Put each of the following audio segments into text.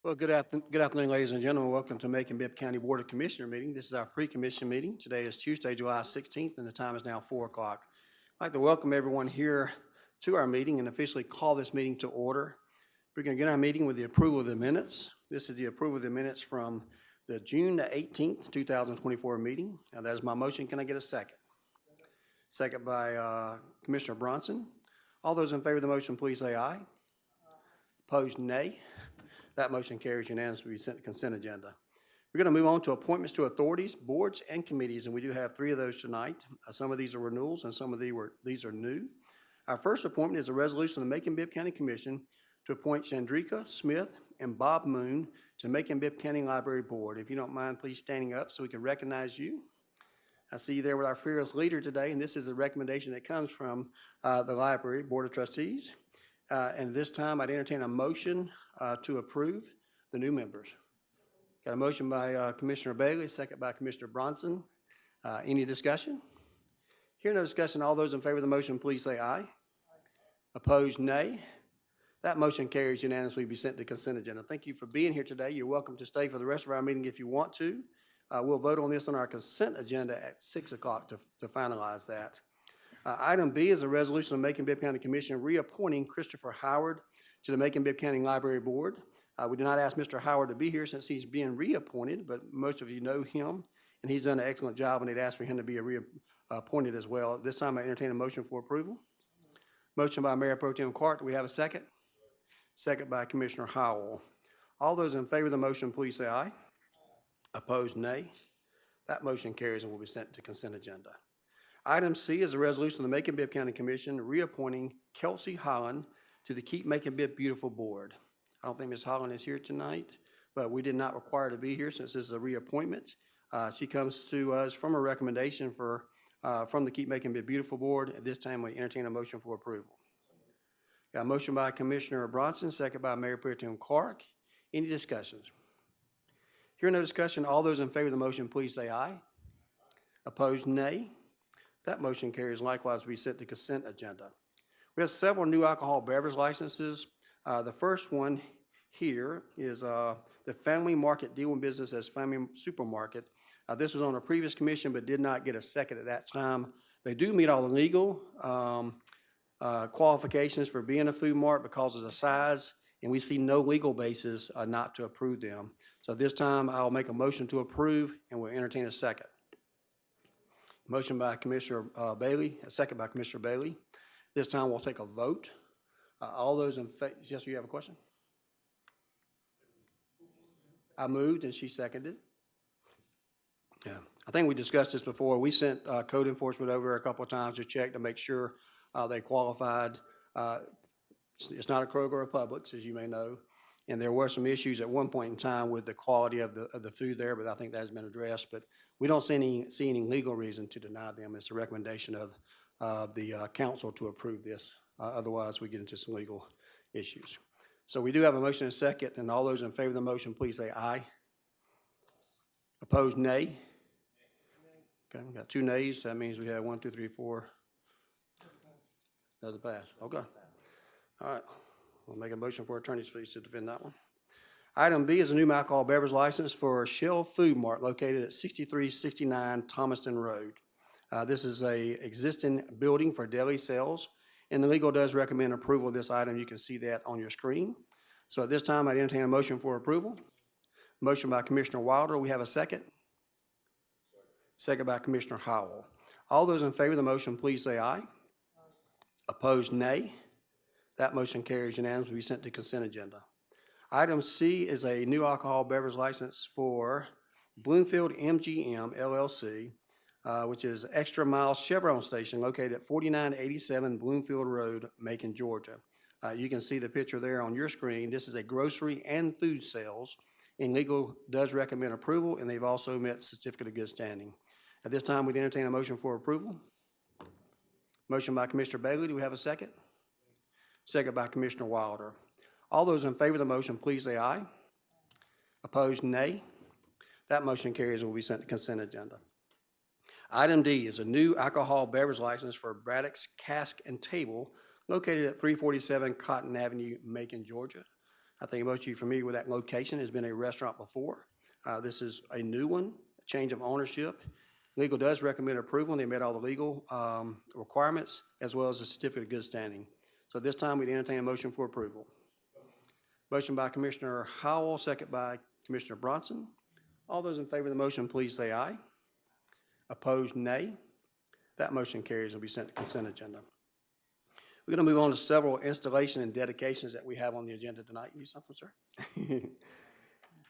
Well, good afternoon, ladies and gentlemen. Welcome to Macon-Bibb County Board of Commissioner meeting. This is our pre-commission meeting. Today is Tuesday, July 16th, and the time is now 4 o'clock. I'd like to welcome everyone here to our meeting and officially call this meeting to order. We're going to get our meeting with the approval of the minutes. This is the approval of the minutes from the June the 18th, 2024 meeting. Now, that is my motion. Can I get a second? Second by Commissioner Bronson. All those in favor of the motion, please say aye. Opposed, nay. That motion carries unanimously. We sent the consent agenda. We're going to move on to appointments to authorities, boards, and committees, and we do have 3 of those tonight. Some of these are renewals, and some of these are new. Our first appointment is a resolution of the Macon-Bibb County Commission to appoint Chandrika Smith and Bob Moon to Macon-Bibb County Library Board. If you don't mind, please standing up so we can recognize you. I see you there with our fearless leader today, and this is a recommendation that comes from the Library Board of Trustees. And this time, I'd entertain a motion to approve the new members. Got a motion by Commissioner Bailey, second by Commissioner Bronson. Any discussion? Hearing no discussion, all those in favor of the motion, please say aye. Opposed, nay. That motion carries unanimously. Be sent to consent agenda. Thank you for being here today. You're welcome to stay for the rest of our meeting if you want to. We'll vote on this on our consent agenda at 6 o'clock to finalize that. Item B is a resolution of Macon-Bibb County Commission reappointing Christopher Howard to the Macon-Bibb County Library Board. We did not ask Mr. Howard to be here since he's being reappointed, but most of you know him, and he's done an excellent job, and they'd asked for him to be reappointed as well. This time I entertain a motion for approval. Motion by Mayor Pro Tem Clark. Do we have a second? Second by Commissioner Howell. All those in favor of the motion, please say aye. Opposed, nay. That motion carries and will be sent to consent agenda. Item C is a resolution of the Macon-Bibb County Commission reappointing Kelsey Holland to the Keep Macon-Bibb Beautiful Board. I don't think Ms. Holland is here tonight, but we did not require her to be here since this is a reappointment. She comes to us from a recommendation from the Keep Macon-Bibb Beautiful Board. At this time, we entertain a motion for approval. Got a motion by Commissioner Bronson, second by Mayor Pro Tem Clark. Any discussions? Hearing no discussion, all those in favor of the motion, please say aye. Opposed, nay. That motion carries. Likewise, we set the consent agenda. We have several new alcohol beverage licenses. The first one here is the Family Market doing business as Family Supermarket. This was on a previous commission but did not get a second at that time. They do meet all the legal qualifications for being a food mart because of the size, and we see no legal basis not to approve them. So this time I'll make a motion to approve and we'll entertain a second. Motion by Commissioner Bailey, a second by Commissioner Bailey. This time we'll take a vote. All those in favor, yes, you have a question? I moved and she seconded. Yeah, I think we discussed this before. We sent code enforcement over a couple of times to check to make sure they qualified. It's not a Kroger or a Publix, as you may know. And there were some issues at one point in time with the quality of the food there, but I think that has been addressed. But we don't see any legal reason to deny them. It's a recommendation of the council to approve this. Otherwise, we get into some legal issues. So we do have a motion and a second, and all those in favor of the motion, please say aye. Opposed, nay. Okay, we got 2 nays. That means we have 1, 2, 3, 4. Doesn't pass. Okay. All right. We'll make a motion for attorney's fees to defend that one. Item B is a new alcohol beverage license for Shell Food Mart located at 6369 Thomaston Road. This is a existing building for deli sales, and the legal does recommend approval of this item. You can see that on your screen. So at this time, I'd entertain a motion for approval. Motion by Commissioner Wilder. We have a second. Second by Commissioner Howell. All those in favor of the motion, please say aye. Opposed, nay. That motion carries unanimously. We sent to consent agenda. Item C is a new alcohol beverage license for Bloomfield MGM LLC, which is Extra Mile Chevron Station located at 4987 Bloomfield Road, Macon, Georgia. You can see the picture there on your screen. This is a grocery and food sales, and legal does recommend approval, and they've also met certificate of good standing. At this time, we'd entertain a motion for approval. Motion by Commissioner Bailey. Do we have a second? Second by Commissioner Wilder. All those in favor of the motion, please say aye. Opposed, nay. That motion carries and will be sent to consent agenda. Item D is a new alcohol beverage license for Braddock's Cask and Table located at 347 Cotton Avenue, Macon, Georgia. I think most of you are familiar with that location. It's been a restaurant before. This is a new one, change of ownership. Legal does recommend approval, and they met all the legal requirements as well as a certificate of good standing. So this time, we'd entertain a motion for approval. Motion by Commissioner Howell, second by Commissioner Bronson. All those in favor of the motion, please say aye. Opposed, nay. That motion carries and will be sent to consent agenda. We're going to move on to several installation and dedications that we have on the agenda tonight. You need something, sir?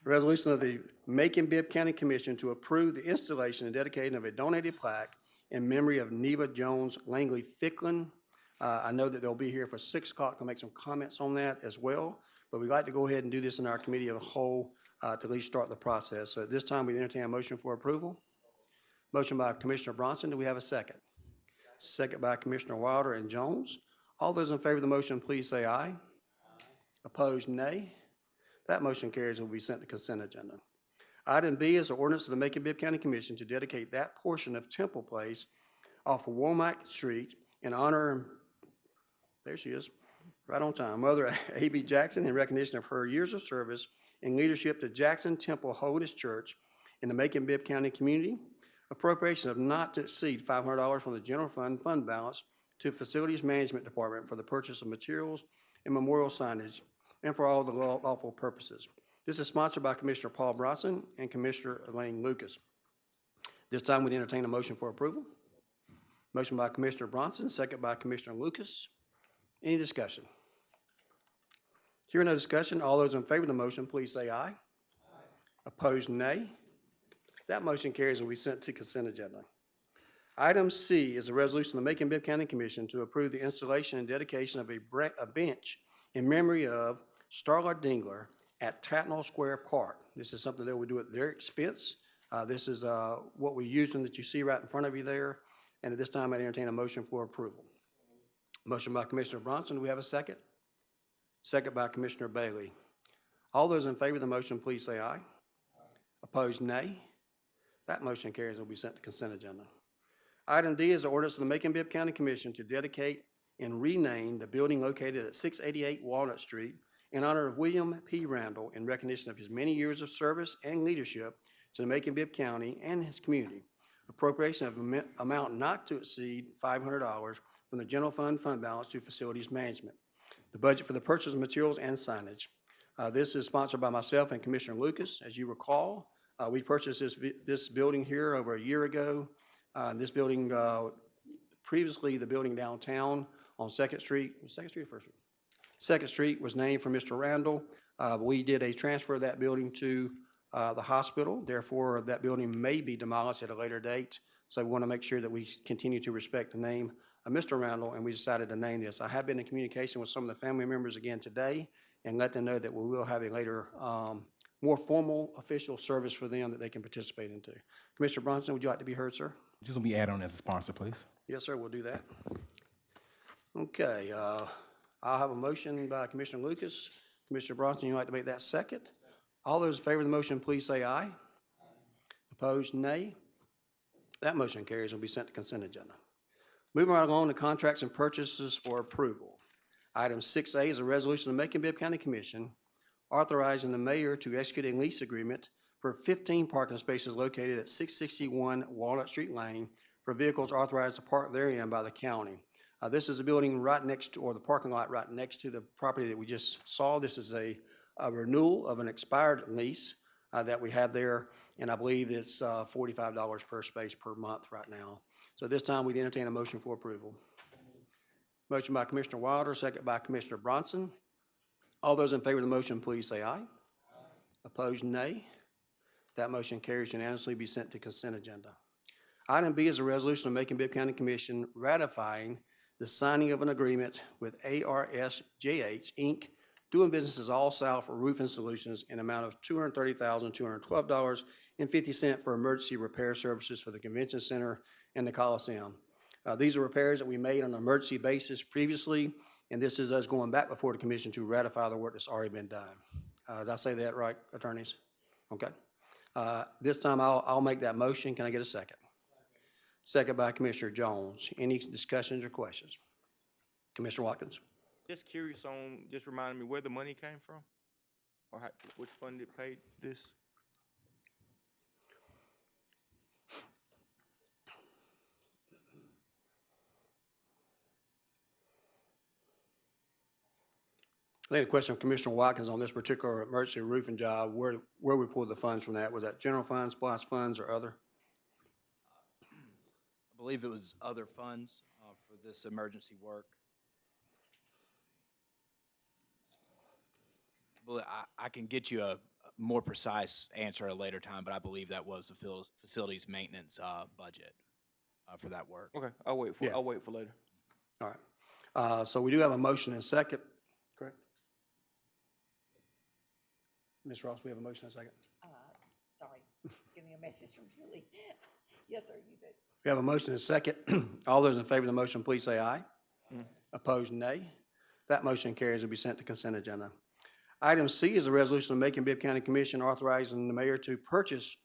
Resolution of the Macon-Bibb County Commission to approve the installation and dedication of a donated plaque in memory of Neva Jones Langley Ficklin. I know that they'll be here for 6 o'clock to make some comments on that as well, but we'd like to go ahead and do this in our committee of the whole to at least start the process. So at this time, we entertain a motion for approval. Motion by Commissioner Bronson. Do we have a second? Second by Commissioner Wilder and Jones. All those in favor of the motion, please say aye. Opposed, nay. That motion carries and will be sent to consent agenda. Item B is the ordinance of the Macon-Bibb County Commission to dedicate that portion of Temple Place off of Womack Street in honor, there she is, right on time, Mother A.B. Jackson, in recognition of her years of service and leadership to Jackson Temple Holiness Church in the Macon-Bibb County community. Appropriation of not to exceed $500 from the general fund balance to Facilities Management Department for the purchase of materials and memorial signage and for all the lawful purposes. This is sponsored by Commissioner Paul Bronson and Commissioner Elaine Lucas. This time we'd entertain a motion for approval. Motion by Commissioner Bronson, second by Commissioner Lucas. Any discussion? Hearing no discussion, all those in favor of the motion, please say aye. Aye. Opposed, nay. That motion carries and will be sent to consent agenda. Item C is a resolution of the Macon-Bibb County Commission to approve the installation and dedication of a bench in memory of Starla Dingler at Tatnall Square Park. This is something that we do at their expense. This is what we use that you see right in front of you there. And at this time, I entertain a motion for approval. Motion by Commissioner Bronson. Do we have a second? Second by Commissioner Bailey. All those in favor of the motion, please say aye. Aye. Opposed, nay. That motion carries and will be sent to consent agenda. Item D is the ordinance of the Macon-Bibb County Commission to dedicate and rename the building located at 688 Walnut Street in honor of William P. Randall in recognition of his many years of service and leadership to the Macon-Bibb County and his community. Appropriation of amount not to exceed $500 from the general fund balance to Facilities Management. The budget for the purchase of materials and signage. This is sponsored by myself and Commissioner Lucas. As you recall, we purchased this building here over a year ago. This building, previously the building downtown on 2nd Street, 2nd Street or 1st Street? 2nd Street was named for Mr. Randall. We did a transfer of that building to the hospital. Therefore, that building may be demolished at a later date. So we want to make sure that we continue to respect the name of Mr. Randall, and we decided to name this. I have been in communication with some of the family members again today and let them know that we will have a later more formal official service for them that they can participate into. Commissioner Bronson, would you like to be heard, sir? Just gonna be added on as a sponsor, please. Yes, sir, we'll do that. Okay, I'll have a motion by Commissioner Lucas. Commissioner Bronson, you'd like to make that second? All those in favor of the motion, please say aye. Aye. Opposed, nay. That motion carries and will be sent to consent agenda. Moving right along to contracts and purchases for approval. Item 6A is a resolution of the Macon-Bibb County Commission authorizing the mayor to execute a lease agreement for 15 parking spaces located at 661 Walnut Street Lane for vehicles authorized to park therein by the county. This is a building right next to, or the parking lot right next to the property that we just saw. This is a renewal of an expired lease that we have there, and I believe it's $45 per space per month right now. So this time we'd entertain a motion for approval. Motion by Commissioner Wilder, second by Commissioner Bronson. All those in favor of the motion, please say aye. Aye. Opposed, nay. That motion carries unanimously, be sent to consent agenda. Item B is a resolution of Macon-Bibb County Commission ratifying the signing of an agreement with ARSJH, Inc., doing business as All South for Roofing Solutions in amount of $230,212.50 for emergency repair services for the Convention Center and the Coliseum. These are repairs that we made on an emergency basis previously, and this is us going back before the commission to ratify the work that's already been done. Did I say that right, attorneys? Okay. This time I'll make that motion. Can I get a second? Second by Commissioner Jones. Any discussions or questions? Commissioner Watkins. Just curious on, just reminding me where the money came from? Or which fund it paid this? I think the question of Commissioner Watkins on this particular emergency roofing job, where we pulled the funds from that, was that general funds, SPOS funds, or other? I believe it was other funds for this emergency work. Well, I can get you a more precise answer at a later time, but I believe that was the facilities maintenance budget for that work. Okay, I'll wait for Yeah. I'll wait for later. All right. So we do have a motion and second, correct? Ms. Ross, we have a motion and second. Sorry, just getting a message from Julie. Yes, sir, you did. We have a motion and second. All those in favor of the motion, please say aye. Opposed, nay. That motion carries and will be sent to consent agenda. Item C is a resolution of Macon-Bibb County Commission authorizing the mayor to purchase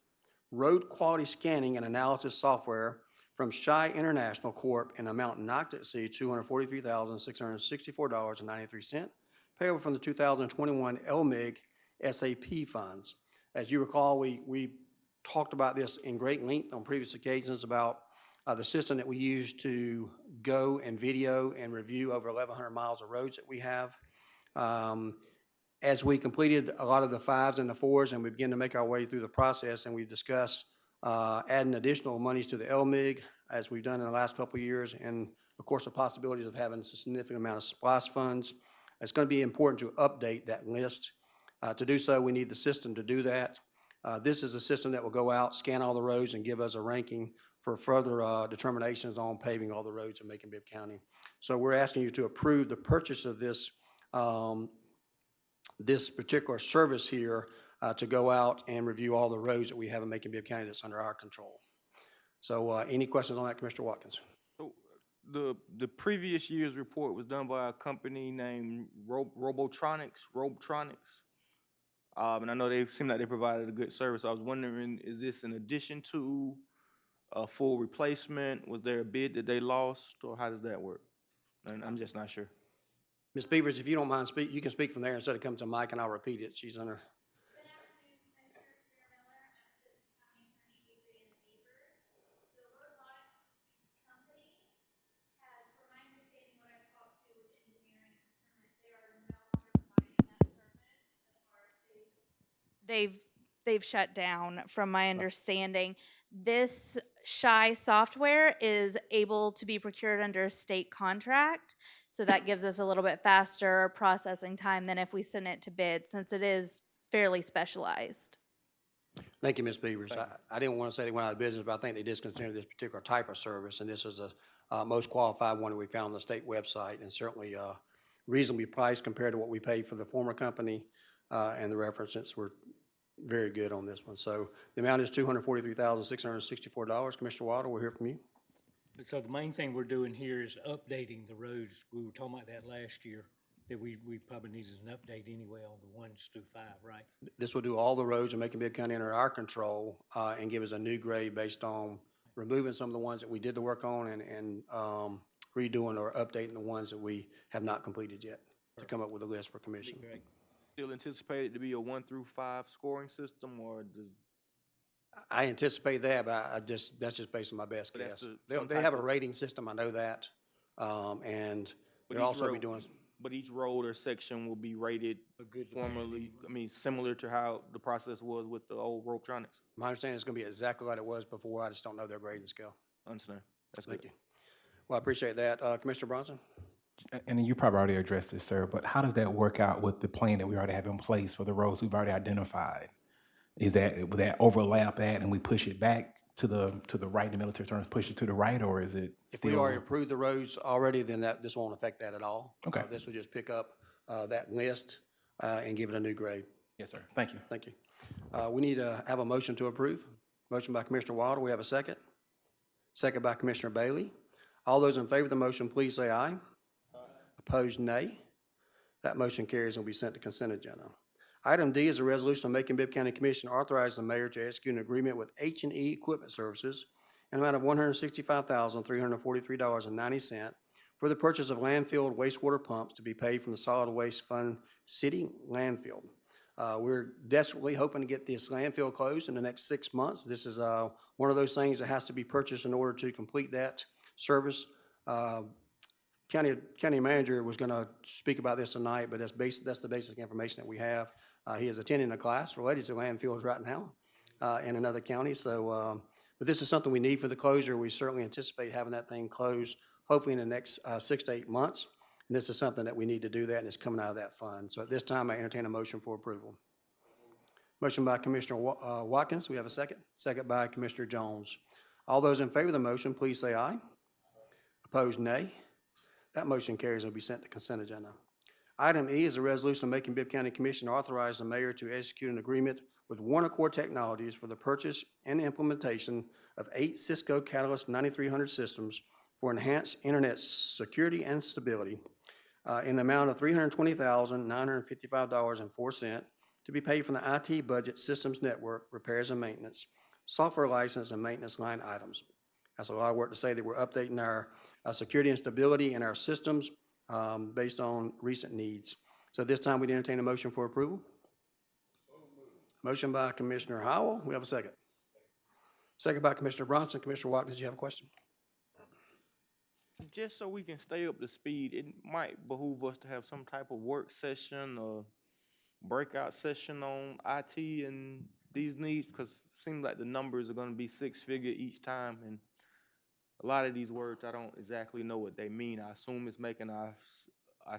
road quality scanning and analysis software from Shy International Corp. in amount not to exceed $243,664.93, payable from the 2021 LMIG SAP funds. As you recall, we talked about this in great length on previous occasions about the system that we use to go and video and review over 1,100 miles of roads that we have. As we completed a lot of the 5s and the 4s and we begin to make our way through the process, and we've discussed adding additional monies to the LMIG as we've done in the last couple of years, and of course the possibilities of having a significant amount of SPOS funds, it's going to be important to update that list. To do so, we need the system to do that. This is a system that will go out, scan all the roads, and give us a ranking for further determinations on paving all the roads in Macon-Bibb County. So we're asking you to approve the purchase of this this particular service here to go out and review all the roads that we have in Macon-Bibb County that's under our control. So any questions on that, Commissioner Watkins? So the previous year's report was done by a company named Robotronics. And I know they seem like they provided a good service. I was wondering, is this in addition to a full replacement? Was there a bid that they lost, or how does that work? And I'm just not sure. Ms. Beavers, if you don't mind, you can speak from there instead of coming to Mike, and I'll repeat it. She's under. Good afternoon, Commissioners. Mayor Miller, I'm Assistant County Attorney Adrian Beavers. The robotics company has, from my understanding, what I've talked to with engineering and procurement, they are no longer providing that service as far as they've shut down, from my understanding. This Shy software is able to be procured under a state contract, so that gives us a little bit faster processing time than if we send it to bid, since it is fairly specialized. Thank you, Ms. Beavers. I didn't want to say they went out of business, but I think they discontinued this particular type of service, and this is the most qualified one that we found on the state website, and certainly reasonably priced compared to what we paid for the former company, and the references were very good on this one. So the amount is $243,664. Commissioner Wilder, we'll hear from you. So the main thing we're doing here is updating the roads. We were talking about that last year, that we probably needed an update anyway on the 1s through 5, right? This will do all the roads in Macon-Bibb County under our control and give us a new grade based on removing some of the ones that we did the work on and redoing or updating the ones that we have not completed yet to come up with a list for commission. Great. Still anticipated to be a 1 through 5 scoring system, or does? I anticipate that, but that's just based on my best But that's guess. some They type have a of- rating system, I know that, and But they'll each also be road- doing. But each road or section will be rated A good formally, I mean, similar to how the process was with the old Robotronics. My understanding is going to be exactly like it was before. I just don't know their grading scale. Understand? That's Thank good. you. Well, I appreciate that. Commissioner Bronson? And you probably already addressed this, sir, but how does that work out with the plan that we already have in place for the roads we've already identified? Will that overlap that and we push it back to the right, the military terms push it to the right, or is it If we still? already approved the roads already, then this won't affect that at all. Okay. This will just pick up that list and give it a new grade. Yes, sir. Thank you. Thank you. We need to have a motion to approve. Motion by Commissioner Wilder. We have a second. Second by Commissioner Bailey. All those in favor of the motion, please say aye. Opposed, nay. That motion carries and will be sent to consent agenda. Item D is a resolution of Macon-Bibb County Commission authorizing the mayor to execute an agreement with H&E Equipment Services in an amount of $165,343.90 for the purchase of landfill wastewater pumps to be paid from the Solid Waste Fund City Landfill. We're desperately hoping to get this landfill closed in the next 6 months. This is one of those things that has to be purchased in order to complete that service. County manager was going to speak about this tonight, but that's the basic information that we have. He is attending a class related to landfills right now in another county. So, but this is something we need for the closure. We certainly anticipate having that thing closed hopefully in the next 6 to 8 months. And this is something that we need to do that, and it's coming out of that fund. So at this time, I entertain a motion for approval. Motion by Commissioner Watkins. We have a second. Second by Commissioner Jones. All those in favor of the motion, please say aye. Opposed, nay. That motion carries and will be sent to consent agenda. Item E is a resolution of Macon-Bibb County Commission authorizing the mayor to execute an agreement with One Accord Technologies for the purchase and implementation of 8 Cisco Catalyst 9300 systems for enhanced internet security and stability in the amount of $320,955.04 to be paid from the IT budget systems network repairs and maintenance, software license and maintenance line items. That's a lot of work to say that we're updating our security and stability in our systems based on recent needs. So at this time, we'd entertain a motion for approval. Motion by Commissioner Howell. We have a second. Second by Commissioner Bronson. Commissioner Watkins, do you have a question? Just so we can stay up to speed, it might behoove us to have some type of work session or breakout session on IT and these needs, because it seems like the numbers are gonna be 6-figure each time, and a lot of these words, I don't exactly know what they mean. I assume it's making our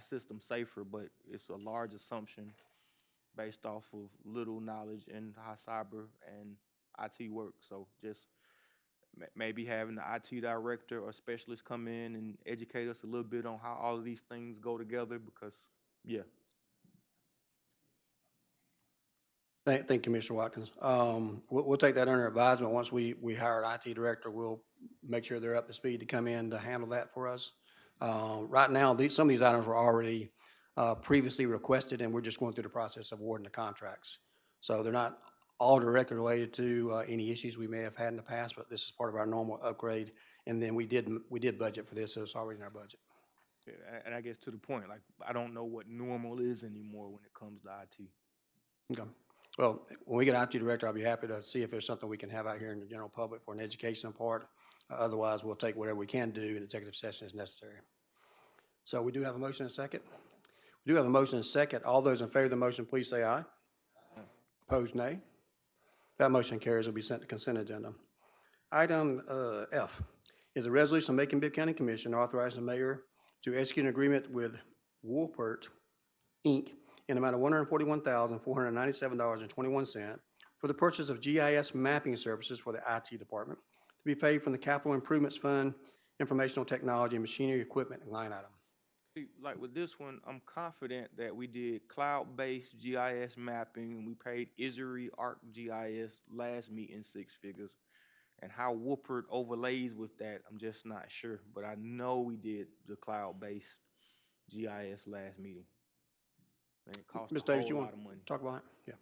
system safer, but it's a large assumption based off of little knowledge in how cyber and IT work. So just maybe having the IT director or specialist come in and educate us a little bit on how all of these things go together, because, yeah. Thank you, Commissioner Watkins. We'll take that under advisement. Once we hire an IT director, we'll make sure they're up to speed to come in to handle that for us. Right now, some of these items were already previously requested, and we're just going through the process of awarding the contracts. So they're not all directly related to any issues we may have had in the past, but this is part of our normal upgrade. And then we did budget for this, so it's already in our budget. Yeah, and I guess to the point, like, I don't know what normal is anymore when it comes to IT. Okay. Well, when we get an IT director, I'll be happy to see if there's something we can have out here in the general public for an educational part. Otherwise, we'll take whatever we can do in executive session as necessary. So we do have a motion and a second. We do have a motion and a second. All those in favor of the motion, please say aye. Opposed, nay. That motion carries. Will be sent to consent agenda. Item F is a resolution of Macon-Bibb County Commission authorizing the mayor to execute an agreement with Woolpert, Inc. in the amount of $141,497.21 for the purchase of GIS mapping services for the IT department to be paid from the Capital Improvements Fund, Informational Technology, Machinery, Equipment, and line item. See, like with this one, I'm confident that we did cloud-based GIS mapping, and we paid Isery ArcGIS last meeting 6 figures. And how Woolpert overlays with that, I'm just not sure. But I know we did the cloud-based GIS last meeting. And it cost Ms. a Davis, you whole want lot of money. to talk about it? Yeah.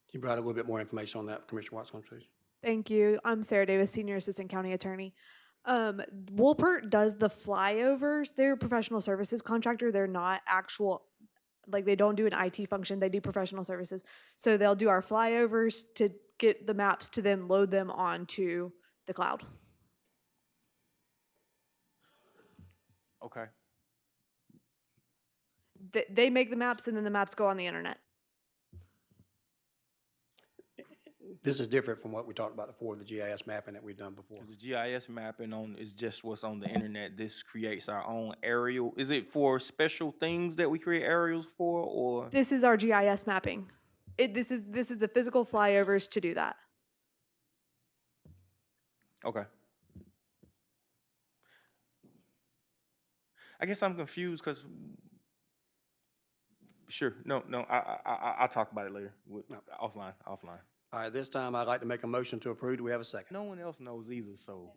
Can you provide a little bit more information on that, Commissioner Watson, please? Thank you. I'm Sarah Davis, Senior Assistant County Attorney. Woolpert does the flyovers. They're a professional services contractor. They're not actual, like they don't do an IT function. They do professional services. So they'll do our flyovers to get the maps to them, load them onto the cloud. Okay. They make the maps and then the maps go on the internet. This is different from what we talked about before, the GIS mapping that we've done before. The GIS mapping is just what's on the internet. This creates our own aerial. Is it for special things that we create aerials for, or? This is our GIS mapping. This is the physical flyovers to do that. Okay. I guess I'm confused because, sure, no, I'll talk about it later, offline. All right, this time I'd like to make a motion to approve. Do we have a second? No one else knows either, so.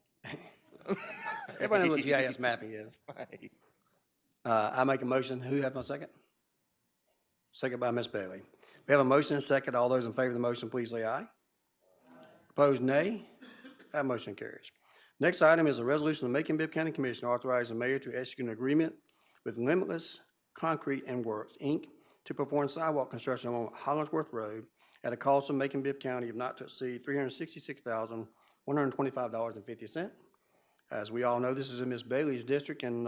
Everybody knows what GIS mapping is. Right. I make a motion. Who has my second? Second by Ms. Bailey. We have a motion and a second. All those in favor of the motion, please say aye. Opposed, nay. That motion carries. Next item is a resolution of the Macon-Bibb County Commission authorizing the mayor to execute an agreement with Limitless Concrete and Works, Inc. to perform sidewalk construction along Hollingsworth Road at a cost of Macon-Bibb County of not to exceed $366,125.50. As we all know, this is in Ms. Bailey's district, and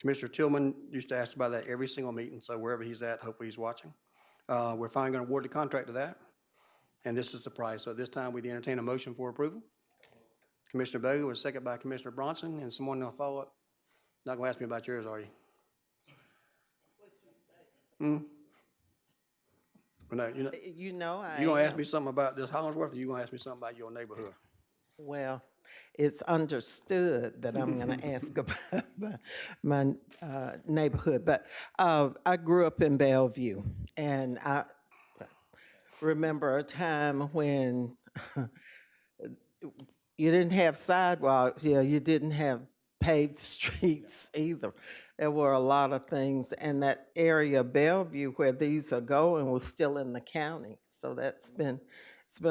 Commissioner Tillman used to ask about that every single meeting, so wherever he's at, hopefully he's watching. We're finally going to award the contract to that, and this is the price. So at this time, we'd entertain a motion for approval. Commissioner Bailey was second by Commissioner Bronson, and someone will follow up. Not going to ask me about yours, are you? Well, no, I you going to ask me something about this Hollingsworth, or you going to ask me something about your neighborhood? Well, it's understood that I'm going to ask about my neighborhood, but I grew up in Bellevue, and I remember a time when you didn't have sidewalks, you didn't have paved streets either. There were a lot of things, and that area of Bellevue where these are going was still in the county, so it's been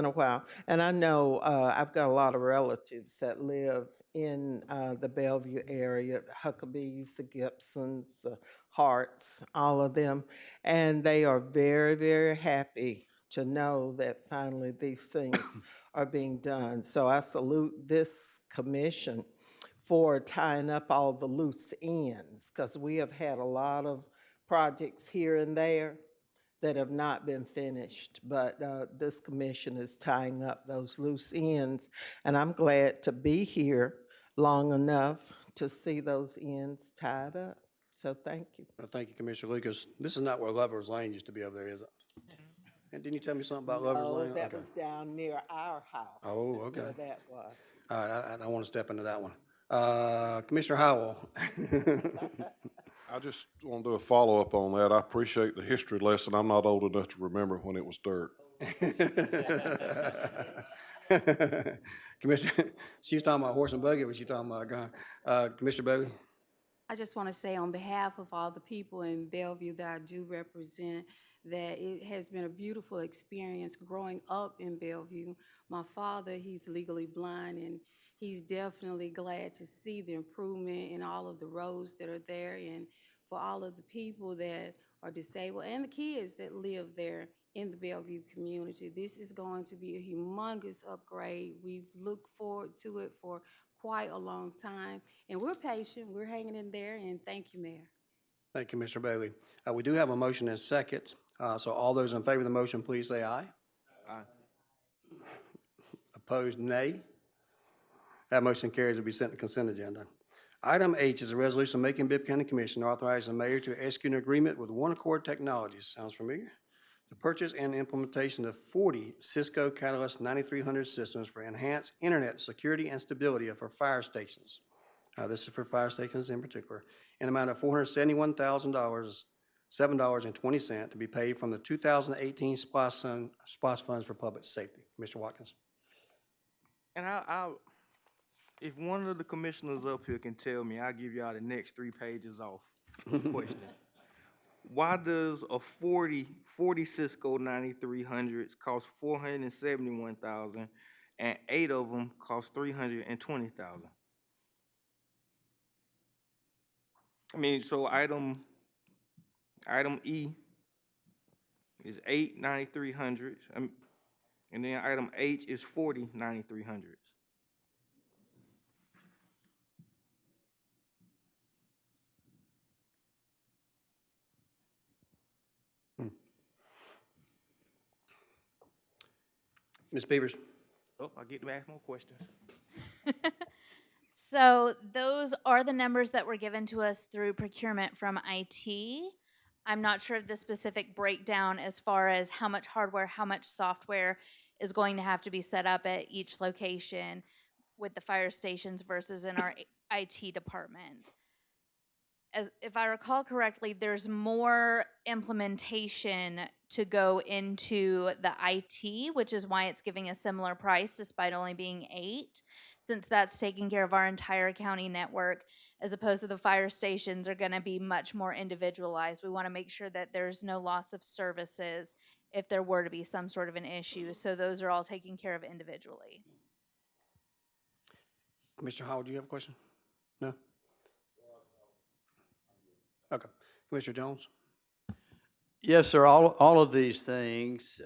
a while. And I know I've got a lot of relatives that live in the Bellevue area, the Huckabees, the Gibsons, the Harts, all of them, and they are very, very happy to know that finally these things are being done. So I salute this commission for tying up all the loose ends, because we have had a lot of projects here and there that have not been finished, but this commission is tying up those loose ends, and I'm glad to be here long enough to see those ends tied up. So thank you. Well, thank you, Commissioner Lucas. This is not where Lover's Lane used to be over there, is it? And didn't you tell me something about Lover's Oh, Lane? that Okay. was down near our house. Oh, okay. Where that was. All right, I don't want to step into that one. Commissioner Howell. I just want to do a follow-up on that. I appreciate the history lesson. I'm not old enough to remember when it was dirt. Commissioner, she was talking about horse and buggy, was she talking about gun? Commissioner Bailey? I just want to say on behalf of all the people in Bellevue that I do represent, that it has been a beautiful experience growing up in Bellevue. My father, he's legally blind, and he's definitely glad to see the improvement in all of the roads that are there, and for all of the people that are disabled and the kids that live there in the Bellevue community. This is going to be a humongous upgrade. We've looked forward to it for quite a long time, and we're patient. We're hanging in there, and thank you, Mayor. Thank you, Mr. Bailey. We do have a motion and second. So all those in favor of the motion, please say aye. Aye. Opposed, nay. That motion carries to be sent to consent agenda. Item H is a resolution of Macon-Bibb County Commission authorizing the mayor to execute an agreement with One Accord Technologies. Sounds familiar? The purchase and implementation of 40 Cisco Catalyst 9300 systems for enhanced internet security and stability for fire stations. This is for fire stations in particular, an amount of $471,000, $7.20 to be paid from the 2018 SPOS funds for public safety. Mr. Watkins. And if one of the commissioners up here can tell me, I'll give y'all the next 3 pages off questions. Why does a 40 Cisco 9300s cost $471,000 and 8 of them cost $320,000? I mean, so item E is 8 9300s, and then item H is 40 9300s. Ms. Beavers. Oh, I get to ask more questions. So those are the numbers that were given to us through procurement from IT. I'm not sure of the specific breakdown as far as how much hardware, how much software is going to have to be set up at each location with the fire stations versus in our IT department. As if I recall correctly, there's more implementation to go into the IT, which is why it's giving a similar price despite only being 8, since that's taking care of our entire county network, as opposed to the fire stations are going to be much more individualized. We want to make sure that there's no loss of services if there were to be some sort of an issue. So those are all taken care of individually. Commissioner Howard, do you have a question? No? Okay. Commissioner Jones? Yes, sir. All of these things,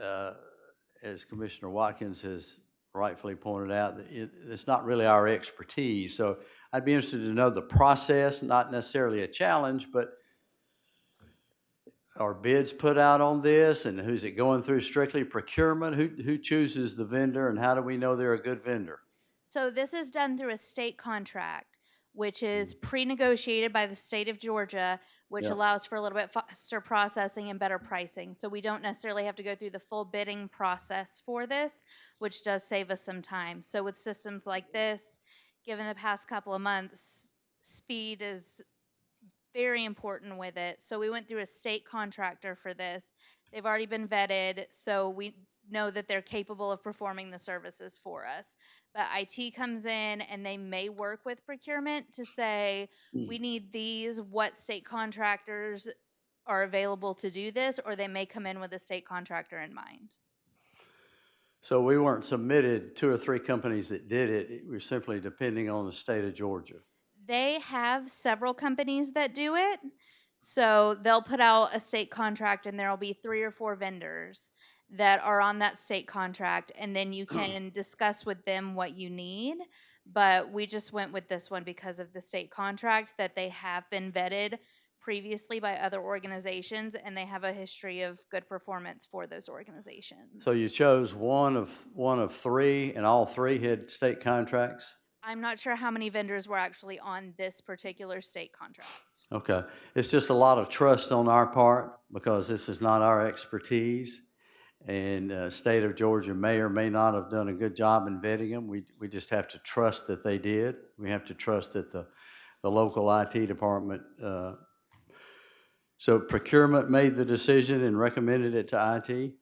as Commissioner Watkins has rightfully pointed out, it's not really our expertise. So I'd be interested to know the process, not necessarily a challenge, but are bids put out on this, and who's it going through strictly procurement? Who chooses the vendor, and how do we know they're a good vendor? So this is done through a state contract, which is pre-negotiated by the state of Georgia, which Yeah. allows for a little bit faster processing and better pricing. So we don't necessarily have to go through the full bidding process for this, which does save us some time. So with systems like this, given the past couple of months, speed is very important with it. So we went through a state contractor for this. They've already been vetted, so we know that they're capable of performing the services for us. But IT comes in and they may work with procurement to say, we need these, what state contractors are available to do this, or they may come in with a state contractor in mind. So we weren't submitted 2 or 3 companies that did it. We're simply depending on the state of Georgia. They have several companies that do it. So they'll put out a state contract and there'll be 3 or 4 vendors that are on that state contract. And then you can discuss with them what you need. But we just went with this one because of the state contract, that they have been vetted previously by other organizations and they have a history of good performance for those organizations. So you chose one of 3, and all 3 had state contracts? I'm not sure how many vendors were actually on this particular state contract. Okay. It's just a lot of trust on our part because this is not our expertise. And state of Georgia may or may not have done a good job in vetting them. We just have to trust that they did. We have to trust that the local IT department, so procurement made the decision and recommended it to IT?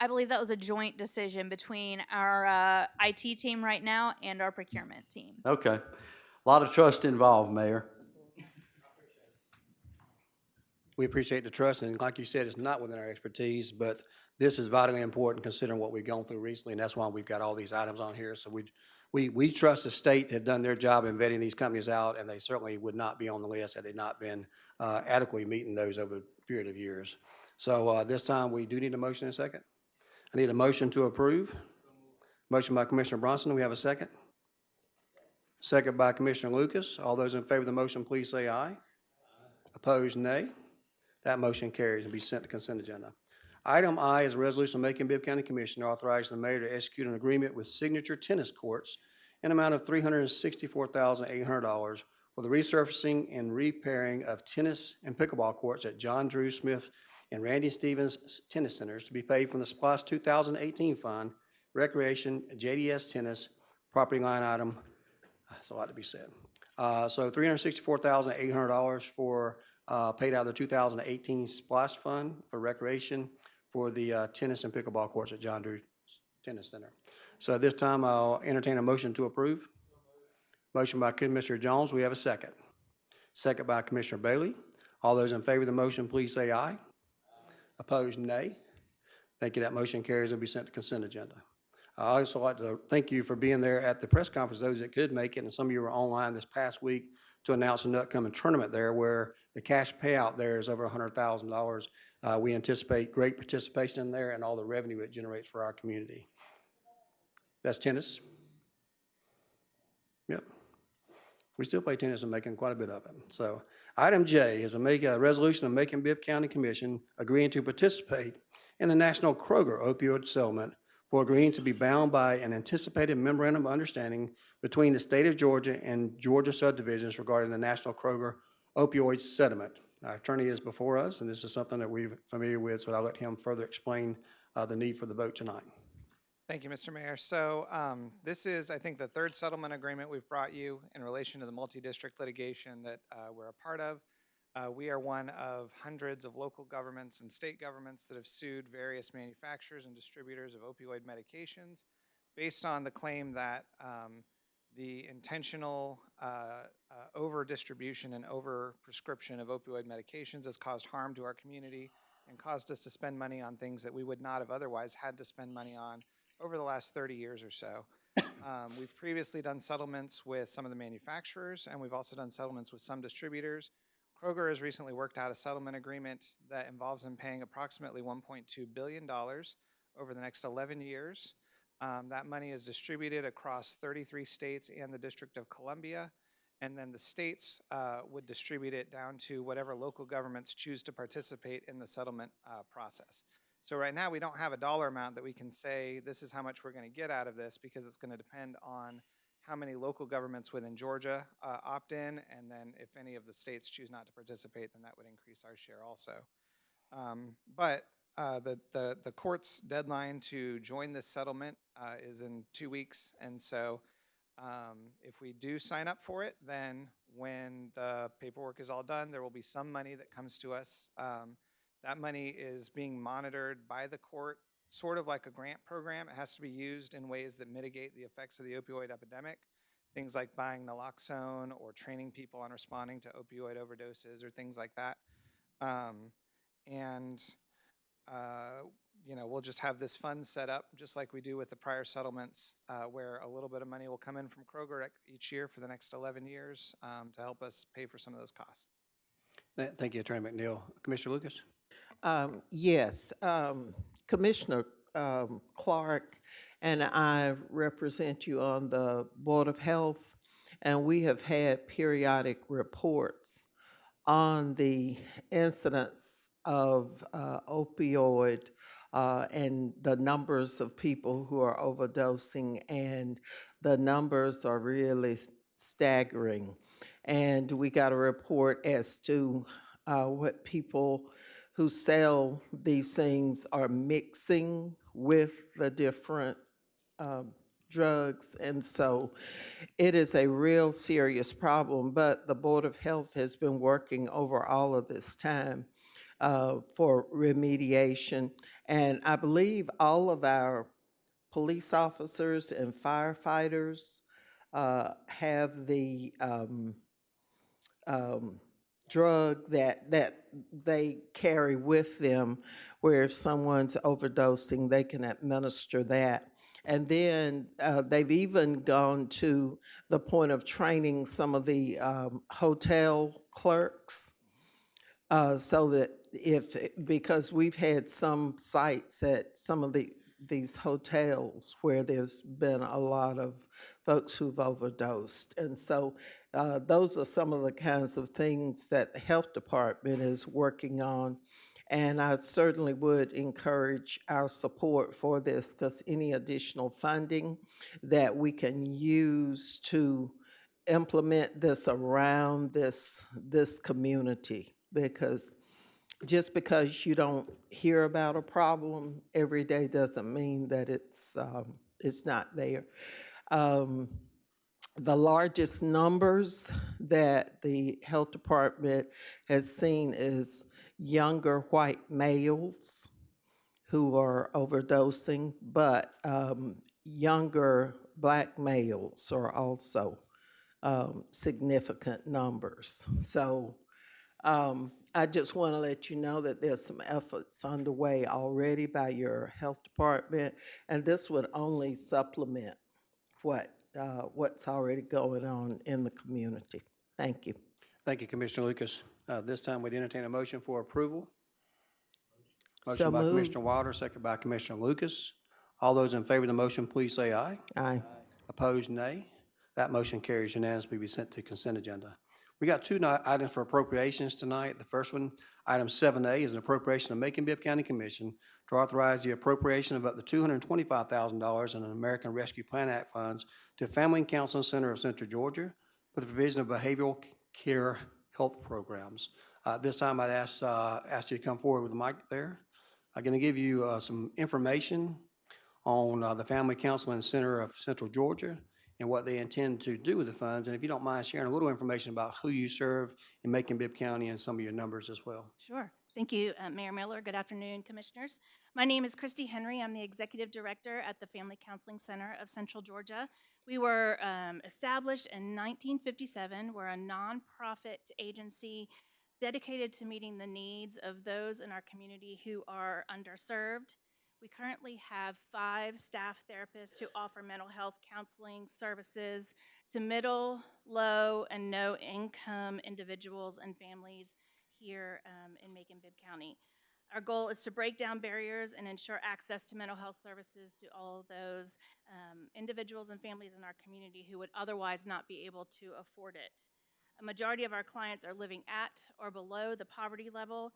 I believe that was a joint decision between our IT team right now and our procurement team. Okay. A lot of trust involved, Mayor. We appreciate the trust, and like you said, it's not within our expertise, but this is vitally important considering what we've gone through recently, and that's why we've got all these items on here. So we trust the state have done their job in vetting these companies out, and they certainly would not be on the list had they not been adequately meeting those over a period of years. So this time, we do need a motion in a second. I need a motion to approve. Motion by Commissioner Bronson. Do we have a second? Second by Commissioner Lucas. All those in favor of the motion, please say aye. Opposed, nay. That motion carries and be sent to consent agenda. Item I is a resolution of Macon-Bibb County Commissioner authorizing the mayor to execute an agreement with Signature Tennis Courts in amount of $364,800 for the resurfacing and repairing of tennis and pickleball courts at John Drew Smith and Randy Stevens Tennis Centers to be paid from the SPLOST 2018 Fund, Recreation, JDS Tennis, property line item. That's a lot to be said. So $364,800 for paid out of the 2018 SPLOST Fund for recreation for the tennis and pickleball courts at John Drew Tennis Center. So at this time, I'll entertain a motion to approve. Motion by Commissioner Jones. We have a second. Second by Commissioner Bailey. All those in favor of the motion, please say aye. Opposed, nay. Thank you. That motion carries and will be sent to consent agenda. I also like to thank you for being there at the press conference, those that could make it, and some of you were online this past week to announce an upcoming tournament there where the cash payout there is over $100,000. We anticipate great participation in there and all the revenue it generates for our community. That's tennis. Yep. We still play tennis and making quite a bit of it. So item J is a resolution of Macon-Bibb County Commission agreeing to participate in the National Kroger opioid settlement for agreeing to be bound by an anticipated memorandum of understanding between the state of Georgia and Georgia subdivisions regarding the National Kroger opioid settlement. Our attorney is before us, and this is something that we're familiar with, so I'll let him further explain the need for the vote tonight. Thank you, Mr. Mayor. So this is, I think, the third settlement agreement we've brought you in relation to the multi-district litigation that we're a part of. We are one of hundreds of local governments and state governments that have sued various manufacturers and distributors of opioid medications based on the claim that the intentional over-distribution and over-prescription of opioid medications has caused harm to our community and caused us to spend money on things that we would not have otherwise had to spend money on over the last 30 years or so. We've previously done settlements with some of the manufacturers, and we've also done settlements with some distributors. Kroger has recently worked out a settlement agreement that involves them paying approximately $1.2 billion over the next 11 years. That money is distributed across 33 states and the District of Columbia, and then the states would distribute it down to whatever local governments choose to participate in the settlement process. So right now, we don't have a dollar amount that we can say, this is how much we're going to get out of this, because it's going to depend on how many local governments within Georgia opt in, and then if any of the states choose not to participate, then that would increase our share also. But the court's deadline to join this settlement is in 2 weeks, and so if we do sign up for it, then when the paperwork is all done, there will be some money that comes to us. That money is being monitored by the court, sort of like a grant program. It has to be used in ways that mitigate the effects of the opioid epidemic. Things like buying naloxone or training people on responding to opioid overdoses or things like that. And you know, we'll just have this fund set up just like we do with the prior settlements, where a little bit of money will come in from Kroger each year for the next 11 years to help us pay for some of those costs. Thank you, Attorney McNeil. Commissioner Lucas? Yes, Commissioner Clark and I represent you on the Board of Health, and we have had periodic reports on the incidence of opioid and the numbers of people who are overdosing, and the numbers are really staggering. And we got a report as to what people who sell these things are mixing with the different drugs. And so it is a real serious problem, but the Board of Health has been working over all of this time for remediation. And I believe all of our police officers and firefighters have the drug that they carry with them, where if someone's overdosing, they can administer that. And then they've even gone to the point of training some of the hotel clerks so that because we've had some sites at some of these hotels where there's been a lot of folks who've overdosed. And so those are some of the kinds of things that the health department is working on. And I certainly would encourage our support for this, because any additional funding that we can use to implement this around this community, because just because you don't hear about a problem every day doesn't mean that it's not there. The largest numbers that the health department has seen is younger white males who are overdosing, but younger black males are also significant numbers. So I just want to let you know that there's some efforts underway already by your health department, and this would only supplement what's already going on in the community. Thank you. Thank you, Commissioner Lucas. This time, we'd entertain a motion for approval. So Motion by moved. Commissioner Wilder, second by Commissioner Lucas. All those in favor of the motion, please say aye. Aye. Opposed, nay. That motion carries unanimously, be sent to consent agenda. We got two items for appropriations tonight. The first one, item 7A, is an appropriation of Macon-Bibb County Commission to authorize the appropriation of up to $225,000 in an American Rescue Plan Act funds to Family and Counseling Center of Central Georgia for the provision of behavioral care health programs. This time, I'd ask you to come forward with the mic there. I'm going to give you some information on the Family Counseling Center of Central Georgia and what they intend to do with the funds. And if you don't mind sharing a little information about who you serve in Macon-Bibb County and some of your numbers as well. Sure. Thank you, Mayor Miller. Good afternoon, Commissioners. My name is Christy Henry. I'm the Executive Director at the Family Counseling Center of Central Georgia. We were established in 1957. We're a nonprofit agency dedicated to meeting the needs of those in our community who are underserved. We currently have 5 staff therapists who offer mental health counseling services to middle, low, and no income individuals and families here in Macon-Bibb County. Our goal is to break down barriers and ensure access to mental health services to all of those individuals and families in our community who would otherwise not be able to afford it. A majority of our clients are living at or below the poverty level.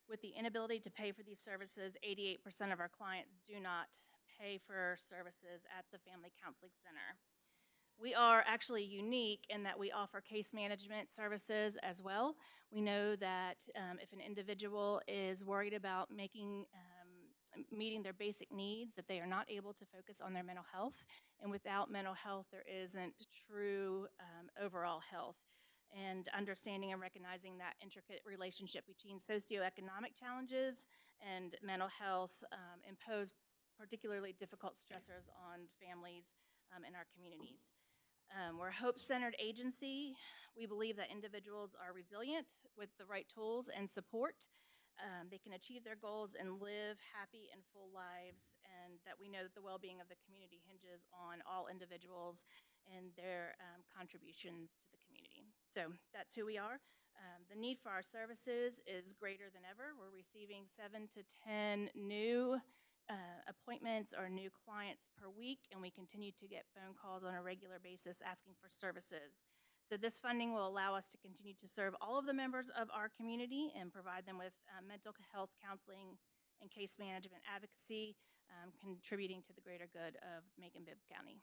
With the inability to pay for these services, 88% of our clients do not pay for services at the Family Counseling Center. We are actually unique in that we offer case management services as well. We know that if an individual is worried about meeting their basic needs, that they are not able to focus on their mental health. And without mental health, there isn't true overall health. And understanding and recognizing that intricate relationship between socioeconomic challenges and mental health impose particularly difficult stressors on families in our communities. We're a hope-centered agency. We believe that individuals are resilient with the right tools and support. They can achieve their goals and live happy and full lives, and that we know that the well-being of the community hinges on all individuals and their contributions to the community. So that's who we are. The need for our services is greater than ever. We're receiving 7 to 10 new appointments or new clients per week, and we continue to get phone calls on a regular basis asking for services. So this funding will allow us to continue to serve all of the members of our community and provide them with mental health counseling and case management advocacy, contributing to the greater good of Macon-Bibb County.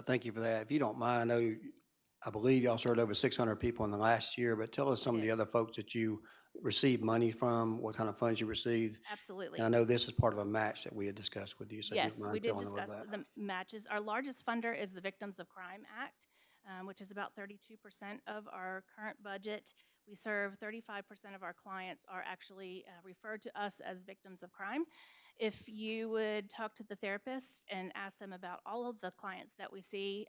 Thank you for that. If you don't mind, I believe y'all served over 600 people in the last year, but tell us some of the other folks that you received money from, what kind of funds you received. Absolutely. And I know this is part of a match that we had discussed with you, so if you Yes, don't mind we did telling them discuss about the matches. Our largest funder is the Victims of Crime Act, which is about 32% of our current budget. We serve 35% of our clients are actually referred to us as victims of crime. If you would talk to the therapist and ask them about all of the clients that we see,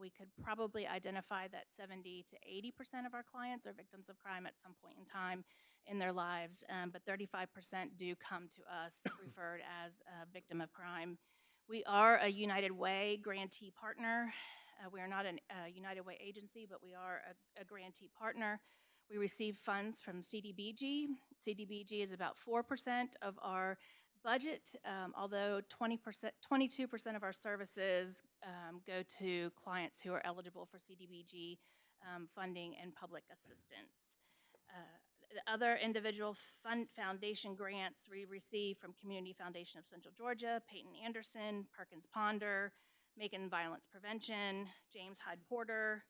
we could probably identify that 70 to 80% of our clients are victims of crime at some point in time in their lives, but 35% do come to us referred as a victim of crime. We are a United Way grantee partner. We are not a United Way agency, but we are a grantee partner. We receive funds from CDBG. CDBG is about 4% of our budget, although 22% of our services go to clients who are eligible for CDBG funding and public assistance. The other individual foundation grants we receive from Community Foundation of Central Georgia, Peyton Anderson, Perkins Ponder, Macon Violence Prevention, James Hyde Porter,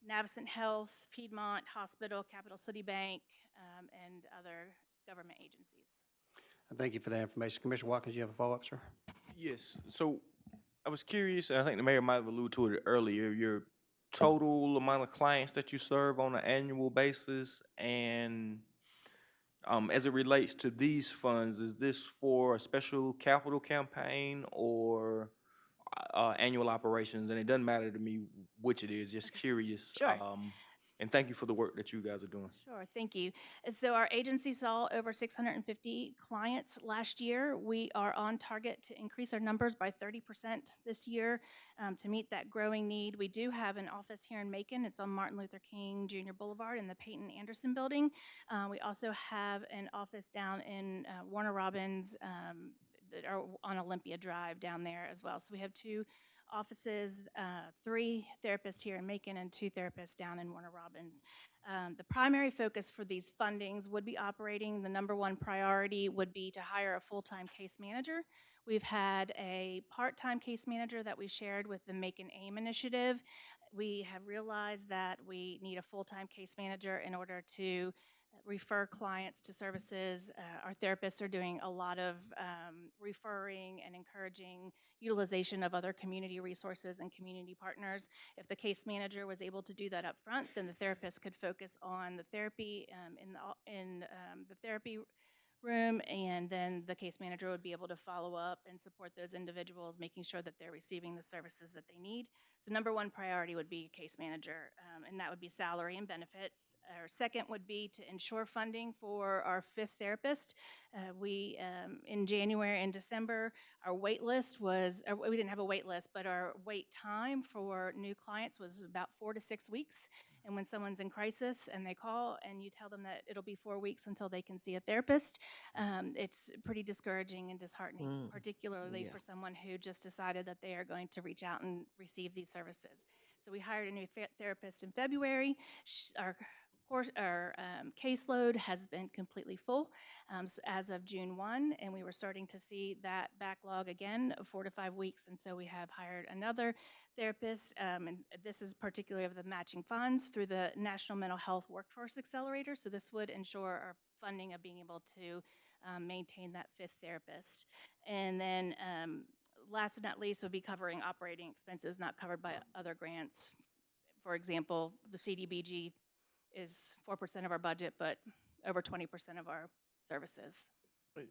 Navicent Health, Piedmont Hospital, Capital City Bank, and other government agencies. Thank you for that information. Commissioner Watkins, you have a follow-up, sir? Yes, so I was curious, and I think the mayor might have alluded to it earlier, your total amount of clients that you serve on an annual basis, and as it relates to these funds, is this for a special capital campaign or annual operations? And it doesn't matter to me which it is, just curious. Sure. And thank you for the work that you guys are doing. Sure, thank you. So our agency saw over 650 clients last year. We are on target to increase our numbers by 30% this year to meet that growing need. We do have an office here in Macon. It's on Martin Luther King Jr. Boulevard in the Peyton Anderson building. We also have an office down in Warner Robins that are on Olympia Drive down there as well. So we have 2 offices, 3 therapists here in Macon and 2 therapists down in Warner Robins. The primary focus for these fundings would be operating. The #1 priority would be to hire a full-time case manager. We've had a part-time case manager that we shared with the Macon AIM initiative. We have realized that we need a full-time case manager in order to refer clients to services. Our therapists are doing a lot of referring and encouraging utilization of other community resources and community partners. If the case manager was able to do that up front, then the therapist could focus on the therapy in the therapy room, and then the case manager would be able to follow up and support those individuals, making sure that they're receiving the services that they need. So #1 priority would be case manager, and that would be salary and benefits. Our second would be to ensure funding for our fifth therapist. In January and December, our wait list was, we didn't have a wait list, but our wait time for new clients was about 4 to 6 weeks. And when someone's in crisis and they call and you tell them that it'll be 4 weeks until they can see a therapist, it's pretty discouraging and disheartening, particularly for someone who just decided that they are going to reach out and receive these services. So we hired a new therapist in February. Our caseload has been completely full as of June 1, and we were starting to see that backlog again of 4 to 5 weeks, and so we have hired another therapist, and this is particularly of the matching funds through the National Mental Health Workforce Accelerator, so this would ensure our funding of being able to maintain that fifth therapist. And then last but not least would be covering operating expenses not covered by other grants. For example, the CDBG is 4% of our budget, but over 20% of our services.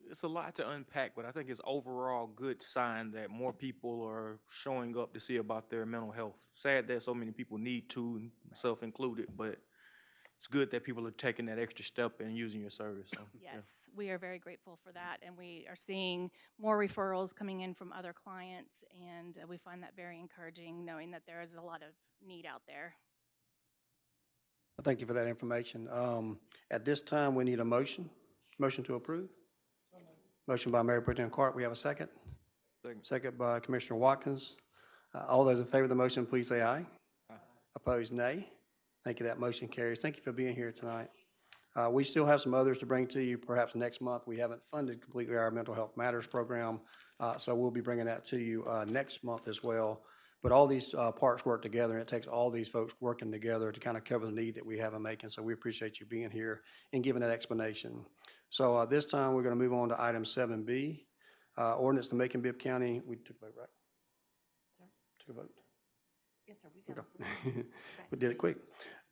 It's a lot to unpack, but I think it's overall good sign that more people are showing up to see about their mental health. Sad that so many people need to, myself included, but it's good that people are taking that extra step and using your service. So, yes, we are very grateful for that, and we are seeing more referrals coming in from other clients, and we find that very encouraging, knowing that there is a lot of need out there. Thank you for that information. At this time, we need a motion to approve. Motion by Mayor Pro Tem Clark. We have a second. Second by Commissioner Watkins. All those in favor of the motion, please say aye. Opposed, nay. Thank you. That motion carries. Thank you for being here tonight. We still have some others to bring to you perhaps next month. We haven't funded completely our Mental Health Matters program, so we'll be bringing that to you next month as well. But all these parts work together, and it takes all these folks working together to kind of cover the need that we have in Macon. So we appreciate you being here and giving that explanation. So this time, we're going to move on to item 7B, ordinance to Macon-Bibb County. We took a vote, right? Sir? Took a vote. Yes, sir, we got Okay. We did it quick.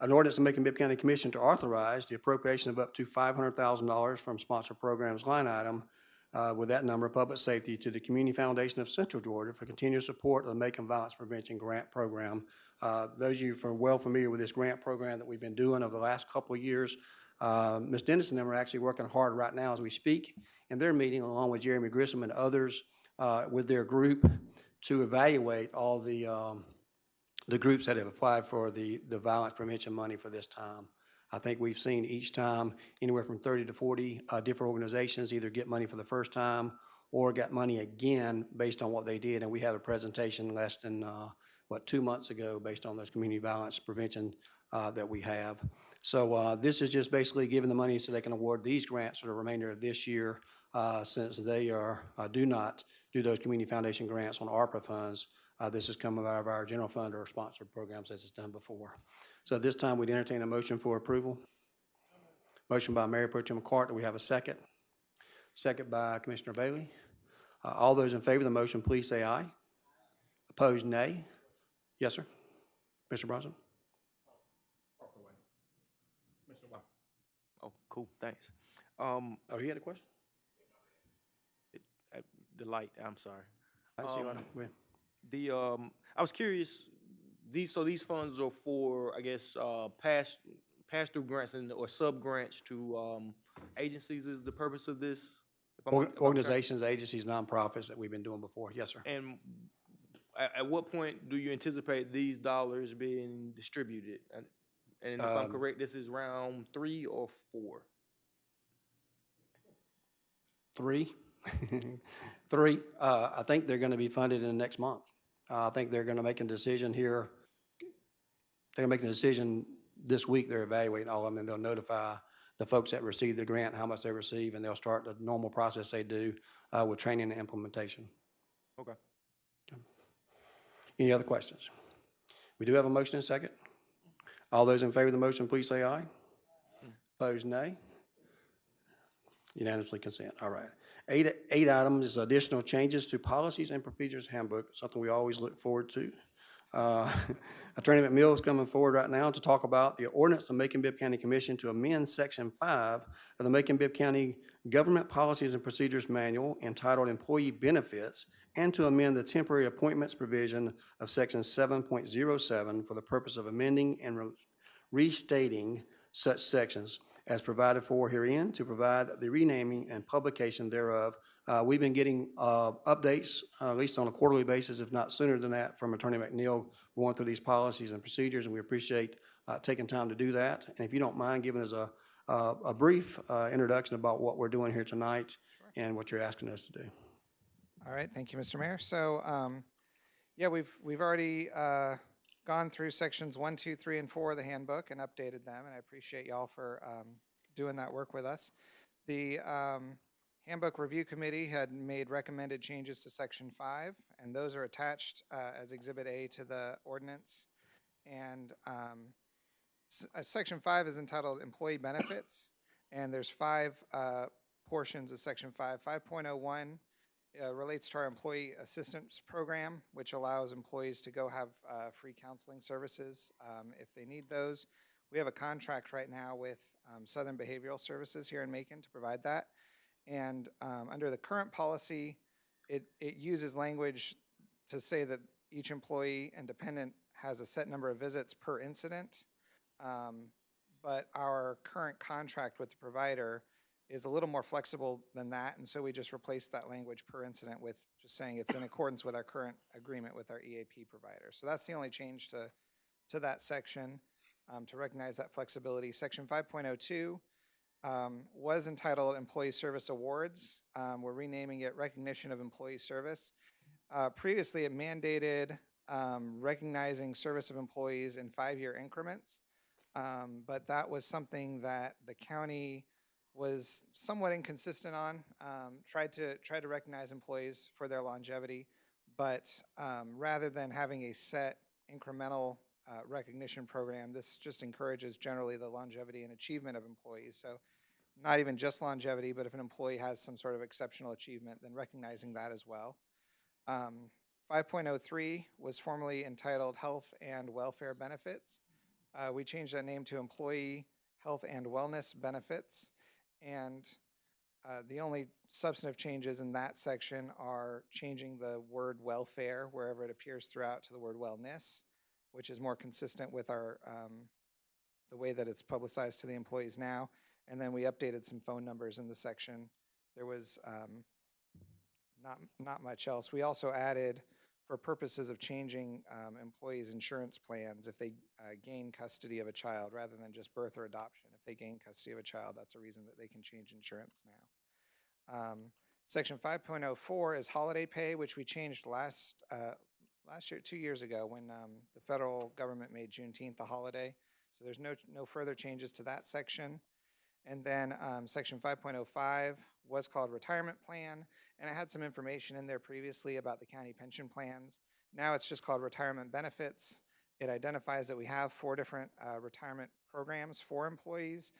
An ordinance to Macon-Bibb County Commission to authorize the appropriation of up to $500,000 from sponsored programs line item with that number, Public Safety, to the Community Foundation of Central Georgia for continued support of the Macon Violence Prevention Grant Program. Those of you who are well familiar with this grant program that we've been doing over the last couple of years, Ms. Dennis and them are actually working hard right now as we speak, and they're meeting along with Jeremy Grissom and others with their group to evaluate all the groups that have applied for the violence prevention money for this time. I think we've seen each time anywhere from 30 to 40 different organizations either get money for the first time or got money again based on what they did. And we had a presentation less than, 2 months ago based on those community violence prevention that we have. So this is just basically giving the money so they can award these grants for the remainder of this year since they do not do those community foundation grants on ARPA funds. This is coming out of our general fund or sponsored programs as it's done before. So at this time, we'd entertain a motion for approval. Motion by Mayor Pro Tem Clark. Do we have a second? Second by Commissioner Bailey. All those in favor of the motion, please say aye. Opposed, nay. Yes, sir. Mr. Bronson? Oh, cool, thanks. He had a question? The light, I'm sorry. I see. I was curious, these funds are for, I guess, pass-through grants or sub-grants to agencies is the purpose of this? Organizations, agencies, nonprofits that we've been doing before. Yes, sir. And at what point do you anticipate these dollars being distributed? And if I'm correct, this is round 3 or 4? 3. 3. I think they're going to be funded in the next month. I think they're going to make a decision here. They're going to make a decision this week. They're evaluating all of them, and they'll notify the folks that receive the grant how much they receive, and they'll start the normal process they do with training and implementation. Okay. Any other questions? We do have a motion and a second. All those in favor of the motion, please say aye. Opposed, nay. Unanimously consent. All right. 8 items is additional changes to policies and procedures handbook, something we always look forward to. Attorney McMill is coming forward right now to talk about the ordinance of Macon-Bibb County Commission to amend Section 5 of the Macon-Bibb County Government Policies and Procedures Manual entitled Employee Benefits and to amend the temporary appointments provision of Section 7.07 for the purpose of amending and restating such sections as provided for herein to provide the renaming and publication thereof. We've been getting updates, at least on a quarterly basis, if not sooner than that, from Attorney McNeil going through these policies and procedures, and we appreciate taking time to do that. And if you don't mind giving us a brief introduction about what we're doing here tonight and what you're asking us to do. All right, thank you, Mr. Mayor. So, yeah, we've already gone through sections 1, 2, 3, and 4 of the handbook and updated them, and I appreciate y'all for doing that work with us. The Handbook Review Committee had made recommended changes to Section 5, and those are attached as Exhibit A to the ordinance. And Section 5 is entitled Employee Benefits, and there's 5 portions of Section 5. 5.01 relates to our Employee Assistance Program, which allows employees to go have free counseling services if they need those. We have a contract right now with Southern Behavioral Services here in Macon to provide that. And under the current policy, it uses language to say that each employee and dependent has a set number of visits per incident. But our current contract with the provider is a little more flexible than that. And so we just replaced that language per incident with just saying it's in accordance with our current agreement with our EAP provider. So that's the only change to that section to recognize that flexibility. Section 5.02 was entitled Employee Service Awards. We're renaming it Recognition of Employee Service. Previously, it mandated recognizing service of employees in 5-year increments, but that was something that the county was somewhat inconsistent on. Tried to recognize employees for their longevity, but rather than having a set incremental recognition program, this just encourages generally the longevity and achievement of employees. So not even just longevity, but if an employee has some sort of exceptional achievement, then recognizing that as well. 5.03 was formerly entitled Health and Welfare Benefits. We changed that name to Employee Health and Wellness Benefits. And the only substantive changes in that section are changing the word welfare wherever it appears throughout to the word wellness, which is more consistent with our the way that it's publicized to the employees now. And then we updated some phone numbers in the section. There was not much else. We also added, for purposes of changing employees' insurance plans, if they gain custody of a child rather than just birth or adoption. If they gain custody of a child, that's a reason that they can change insurance now. Section 5.04 is holiday pay, which we changed last year, 2 years ago, when the federal government made Juneteenth a holiday. So there's no further changes to that section. And then Section 5.05 was called Retirement Plan, and it had some information in there previously about the county pension plans. Now it's just called Retirement Benefits. It identifies that we have 4 different retirement programs for employees,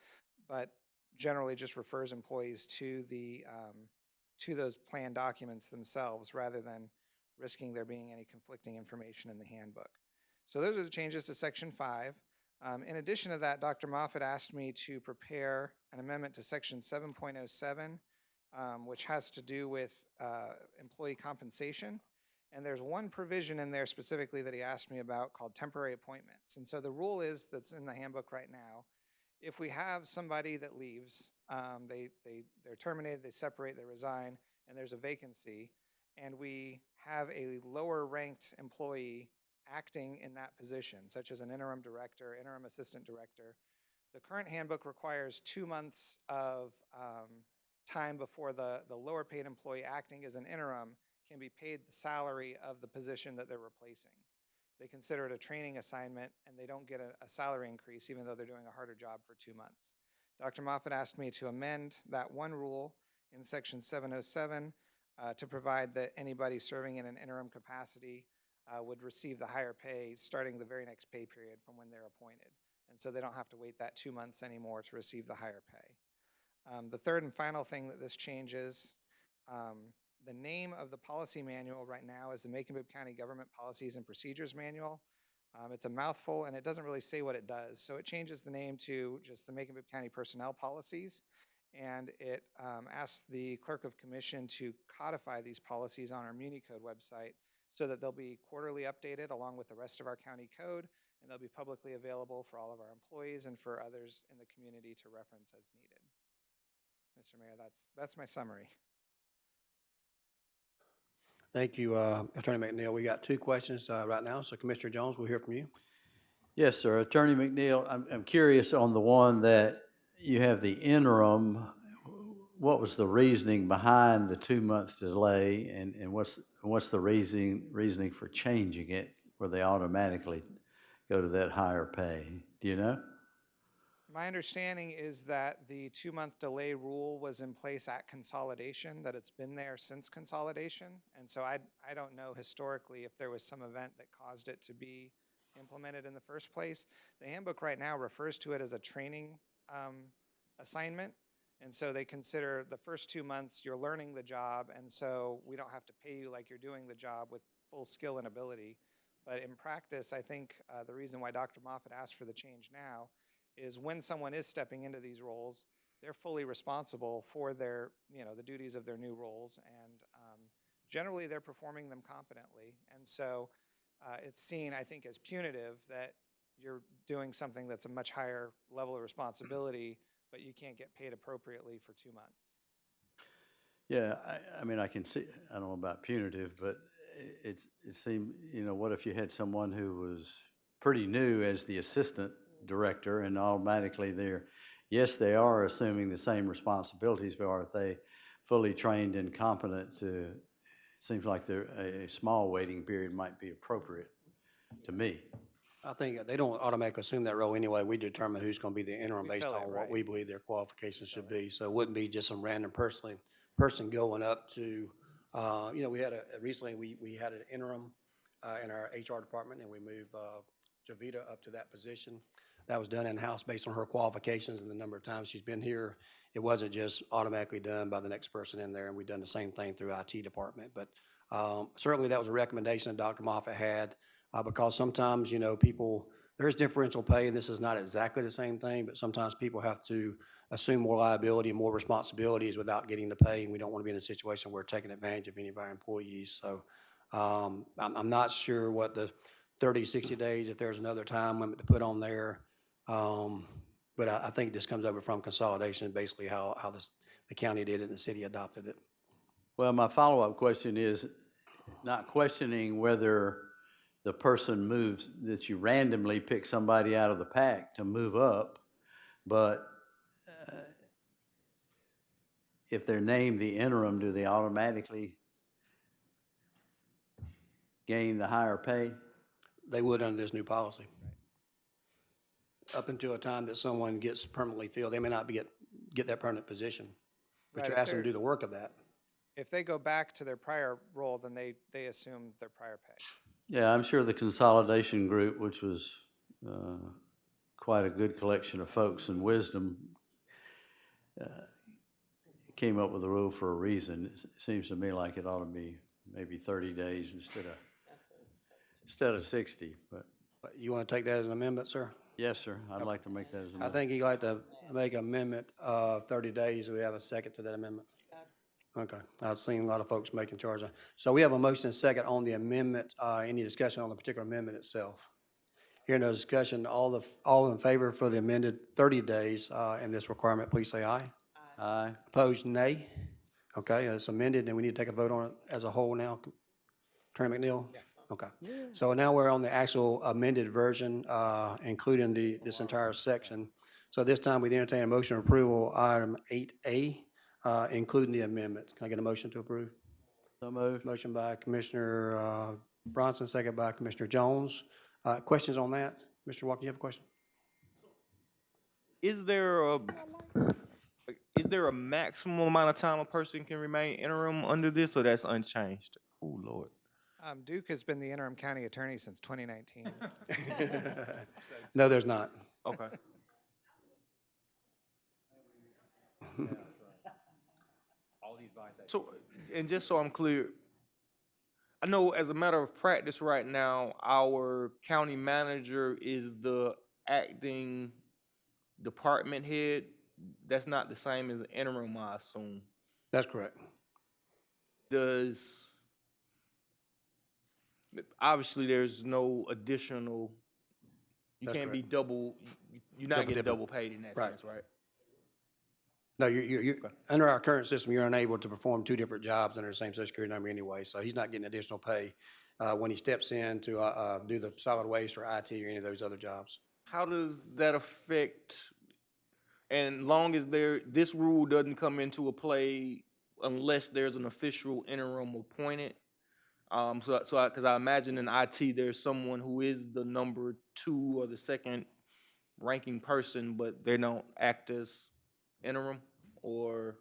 but generally just refers employees to those plan documents themselves rather than risking there being any conflicting information in the handbook. So those are the changes to Section 5. In addition to that, Dr. Moffitt asked me to prepare an amendment to Section 7.07, which has to do with employee compensation. And there's one provision in there specifically that he asked me about called temporary appointments. And so the rule is, that's in the handbook right now, if we have somebody that leaves, they're terminated, they separate, they resign, and there's a vacancy, and we have a lower ranked employee acting in that position, such as an interim director, interim assistant director, the current handbook requires 2 months of time before the lower paid employee acting as an interim can be paid the salary of the position that they're replacing. They consider it a training assignment, and they don't get a salary increase even though they're doing a harder job for 2 months. Dr. Moffitt asked me to amend that one rule in Section 707 to provide that anybody serving in an interim capacity would receive the higher pay starting the very next pay period from when they're appointed. And so they don't have to wait that 2 months anymore to receive the higher pay. The third and final thing that this changes, the name of the policy manual right now is the Macon-Bibb County Government Policies and Procedures Manual. It's a mouthful, and it doesn't really say what it does. So it changes the name to just the Macon-Bibb County Personnel Policies, and it asks the Clerk of Commission to codify these policies on our Muni Code website so that they'll be quarterly updated along with the rest of our county code, and they'll be publicly available for all of our employees and for others in the community to reference as needed. Mr. Mayor, that's my summary. Thank you, Attorney McNeil. We got two questions right now, so Commissioner Jones, we'll hear from you. Yes, sir. Attorney McNeil, I'm curious on the one that you have the interim. What was the reasoning behind the 2-month delay, and what's the reasoning for changing it where they automatically go to that higher pay? Do you know? My understanding is that the 2-month delay rule was in place at consolidation, that it's been there since consolidation. And so I don't know historically if there was some event that caused it to be implemented in the first place. The handbook right now refers to it as a training assignment. And so they consider the first 2 months you're learning the job, and so we don't have to pay you like you're doing the job with full skill and ability. But in practice, I think the reason why Dr. Moffitt asked for the change now is when someone is stepping into these roles, they're fully responsible for their, the duties of their new roles, and generally they're performing them competently. And so it's seen, I think, as punitive that you're doing something that's a much higher level of responsibility, but you can't get paid appropriately for 2 months. Yeah, I mean, I can see, I don't know about punitive, but it seemed, what if you had someone who was pretty new as the assistant director, and automatically yes, they are assuming the same responsibilities, but are they fully trained and competent to, it seems like a small waiting period might be appropriate to me. I think they don't automatically assume that role anyway. We determine who's going to be the interim We based fill it, on what right. we believe their qualifications should be. So it wouldn't be just some random person going up to, we had recently we had an interim in our HR department, and we moved Javita up to that position. That was done in-house based on her qualifications and the number of times she's been here. It wasn't just automatically done by the next person in there, and we've done the same thing through IT department. But certainly that was a recommendation that Dr. Moffitt had. Because sometimes, there's differential pay, and this is not exactly the same thing, but sometimes people have to assume more liability and more responsibilities without getting the pay, and we don't want to be in a situation where we're taking advantage of any of our employees. So I'm not sure what the 30, 60 days, if there's another time limit to put on there. But I think this comes over from consolidation, basically how the county did it and the city adopted it. Well, my follow-up question is not questioning whether the person moves, that you randomly pick somebody out of the pack to move up, but if they're named the interim, do they automatically gain the higher pay? They would under this new policy. Up until a time that someone gets permanently filled, they may not get that permanent position, but Right, you're if asking them to do the work of that. If they go back to their prior role, then they assume their prior pay. Yeah, I'm sure the consolidation group, which was quite a good collection of folks and wisdom, came up with a rule for a reason. It seems to me like it ought to be maybe 30 days instead of 60. But You want to take that as an amendment, sir? yes, sir, I'd like to make that as an I think you'd like to make an amendment of 30 days. We have a second to that amendment. Okay, I've seen a lot of folks making charge of. So we have a motion and second on the amendment. Any discussion on the particular amendment itself? Hearing no discussion, all in favor for the amended 30 days and this requirement, please say aye. Aye. Opposed, nay. Okay, it's amended, and we need to take a vote on it as a whole now. Attorney McNeil? Yeah. Okay. So now we're on the actual amended version, including this entire section. So this time we entertain a motion of approval, item 8A, including the amendments. Can I get a motion to approve? So moved. Motion by Commissioner Bronson, second by Commissioner Jones. Questions on that? Mr. Walker, you have a question? Is there a maximum amount of time a person can remain interim under this, or that's unchanged? Oh, Lord. Duke has been the interim county attorney since 2019. No, there's not. Okay. So, and just so I'm clear, I know as a matter of practice right now, our county manager is the acting department head. That's not the same as interim, I assume. That's correct. Does obviously there's no additional, you That's can't be correct. you're not Double getting dipping. double paid in that Right. sense, right? No, under our current system, you're unable to perform two different jobs under the same social security number anyway, so he's not getting additional pay when he steps in to do the solid waste or IT or any of those other jobs. How does that affect, and long as this rule doesn't come into a play unless there's an official interim appointed? Because I imagine in IT, there's someone who is the number 2 or the second ranking person, but they don't act as interim, or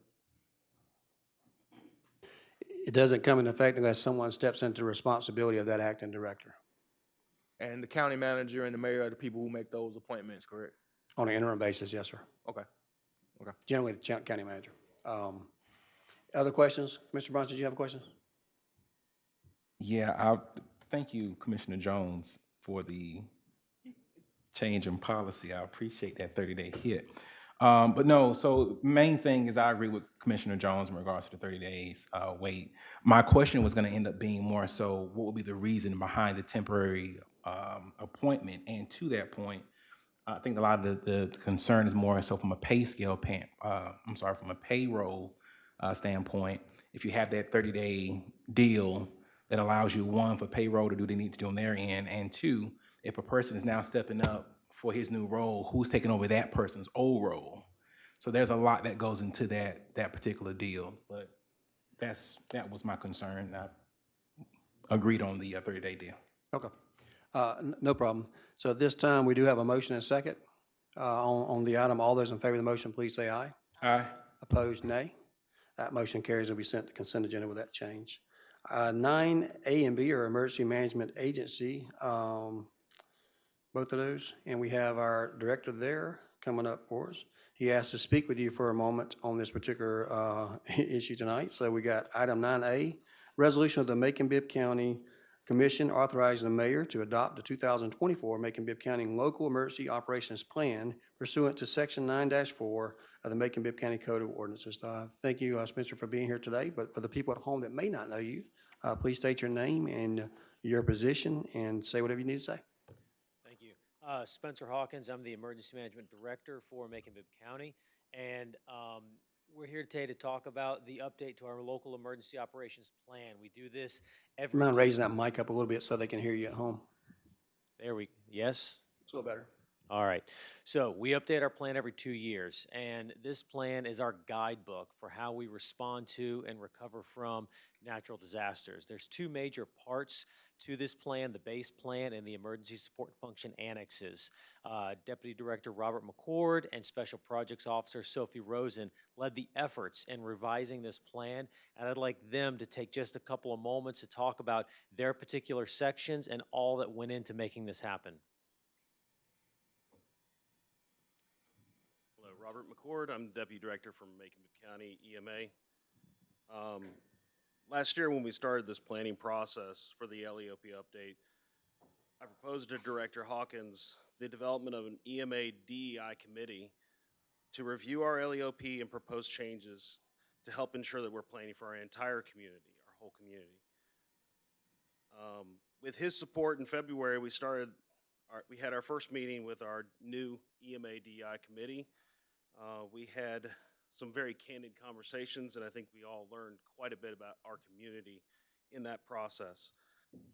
It doesn't come into effect unless someone steps into the responsibility of that acting director and the county manager and the mayor are the people who make those appointments, correct? on an interim basis, yes, sir. Okay. Generally, the county manager. Other questions? Mr. Bronson, do you have a question? Yeah, thank you, Commissioner Jones, for the change in policy. I appreciate that 30-day hit. But no, so main thing is I agree with Commissioner Jones in regards to the 30 days wait. My question was going to end up being more so what would be the reason behind the temporary appointment? And to that point, I think a lot of the concern is more so from a pay scale, from a payroll standpoint. If you have that 30-day deal that allows you, one, for payroll to do what they need to do on their end, and two, if a person is now stepping up for his new role, who's taking over that person's old role? So there's a lot that goes into that particular deal, but that was my concern. I agreed on the 30-day deal. Okay. No problem. So at this time, we do have a motion and a second on the item. All those in favor of the motion, please say aye. Aye. Opposed, nay. That motion carries and will be sent to consent agenda with that change. 9A and B are emergency management agency, both of those. And we have our director there coming up for us. He asked to speak with you for a moment on this particular issue tonight. So we got item 9A, resolution of the Macon-Bibb County Commission authorizing the mayor to adopt the 2024 Macon-Bibb County Local Emergency Operations Plan pursuant to Section 9-4 of the Macon-Bibb County Code of Ordinances. Thank you, Spencer, for being here today. But for the people at home that may not know you, please state your name and your position and say whatever you need to say. Thank you. Spencer Hawkins, I'm the Emergency Management Director for Macon-Bibb County. And we're here today to talk about the update to our local emergency operations plan. We do this every— Mind raising that mic up a little bit so they can hear you at home? Yes? It's a little better. All right. So we update our plan every 2 years, and this plan is our guidebook for how we respond to and recover from natural disasters. There's 2 major parts to this plan, the base plan and the emergency support function annexes. Deputy Director Robert McCord and Special Projects Officer Sophie Rosen led the efforts in revising this plan, and I'd like them to take just a couple of moments to talk about their particular sections and all that went into making this happen. Robert McCord. I'm Deputy Director from Macon-Bibb County EMA. Last year when we started this planning process for the LEOP update, I proposed to Director Hawkins the development of an EMA DEI committee to review our LEOP and propose changes to help ensure that we're planning for our entire community, our whole community. With his support in February, we had our first meeting with our new EMA DEI committee. We had some very candid conversations, and I think we all learned quite a bit about our community in that process.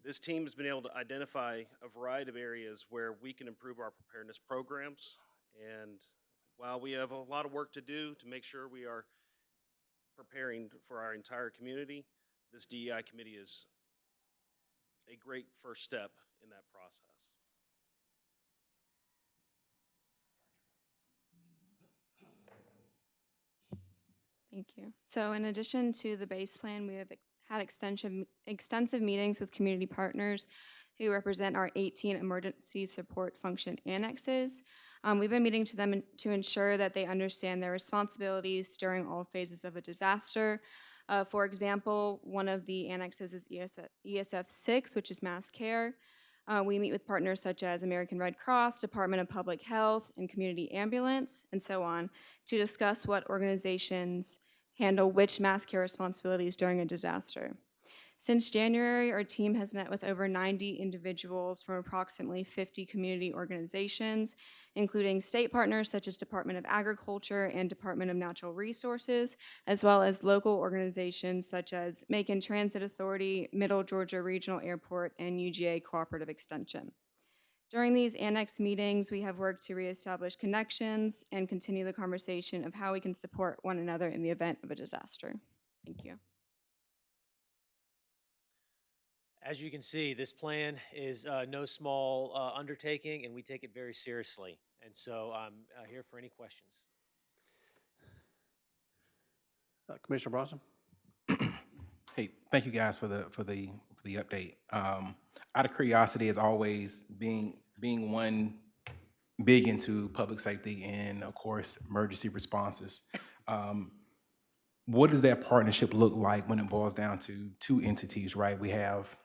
This team has been able to identify a variety of areas where we can improve our preparedness programs. And while we have a lot of work to do to make sure we are preparing for our entire community, this DEI committee is a great first step in that process. Thank you. So in addition to the base plan, we have had extensive meetings with community partners who represent our 18 emergency support function annexes. We've been meeting to them to ensure that they understand their responsibilities during all phases of a disaster. For example, one of the annexes is ESF 6, which is mass care. We meet with partners such as American Red Cross, Department of Public Health, and Community Ambulance, and so on, to discuss what organizations handle which mass care responsibilities during a disaster. Since January, our team has met with over 90 individuals from approximately 50 community organizations, including state partners such as Department of Agriculture and Department of Natural Resources, as well as local organizations such as Macon Transit Authority, Middle Georgia Regional Airport, and UGA Cooperative Extension. During these annex meetings, we have worked to reestablish connections and continue the conversation of how we can support one another in the event of a disaster. Thank you. As you can see, this plan is no small undertaking, and we take it very seriously. And so I'm here for any questions. Commissioner Bronson? Hey, thank you guys for the update. Out of curiosity, as always, being one big into public safety and of course emergency responses, what does that partnership look like when it boils down to two entities, right? We have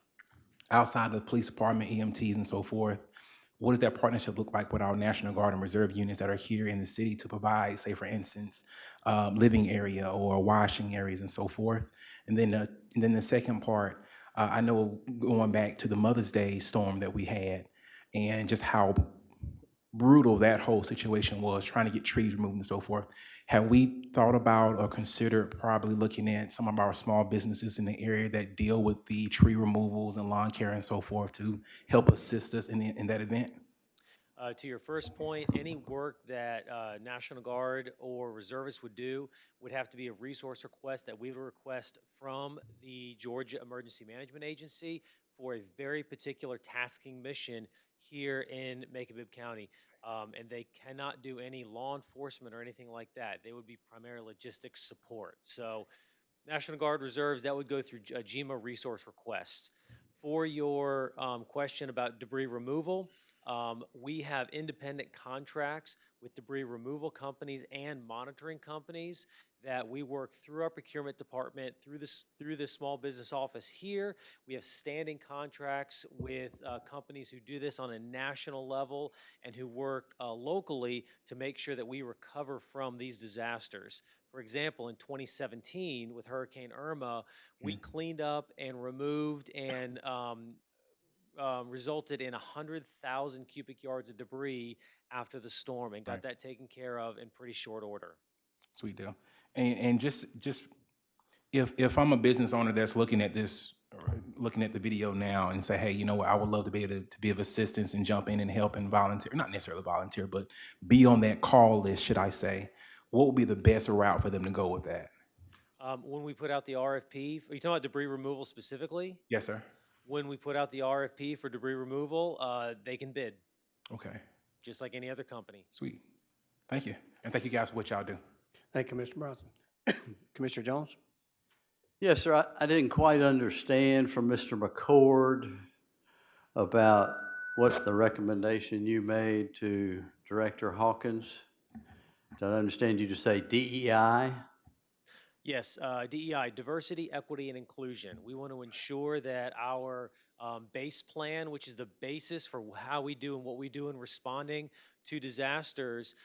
outside of the police department, EMTs and so forth. What does that partnership look like with our National Guard and Reserve units that are here in the city to provide, say, for instance, living area or washing areas and so forth? And then the second part, I know going back to the Mother's Day storm that we had and just how brutal that whole situation was, trying to get trees removed and so forth. Have we thought about or considered probably looking at some of our small businesses in the area that deal with the tree removals and lawn care and so forth to help assist us in that event? To your first point, any work that National Guard or reservists would do would have to be a resource request that we would request from the Georgia Emergency Management Agency for a very particular tasking mission here in Macon-Bibb County. And they cannot do any law enforcement or anything like that. They would be primarily logistics support. So National Guard reserves, that would go through a GEMA resource request. For your question about debris removal, we have independent contracts with debris removal companies and monitoring companies that we work through our procurement department, through the small business office here. We have standing contracts with companies who do this on a national level and who work locally to make sure that we recover from these disasters. For example, in 2017 with Hurricane Irma, we cleaned up and removed and resulted in 100,000 cubic yards of debris after the storm and got that taken care of in pretty short order. Sweet deal. And just if I'm a business owner that's looking at this, or looking at the video now and say, hey, you know what, I would love to be able to be of assistance and jump in and help and volunteer, not necessarily volunteer, but be on that call list, should I say, what would be the best route for them to go with that? When we put out the RFP, are you talking about debris removal specifically? Yes, sir. When we put out the RFP for debris removal, they can bid. Okay. Just like any other company. Sweet. Thank you. And thank you guys for what y'all do. Thank you, Mr. Bronson. Commissioner Jones? Yes, sir. I didn't quite understand from Mr. McCord about what the recommendation you made to Director Hawkins. Did I understand you to say DEI? Yes, DEI, diversity, equity, and inclusion. We want to ensure that our base plan, which is the basis for how we do and what we do in responding to disasters,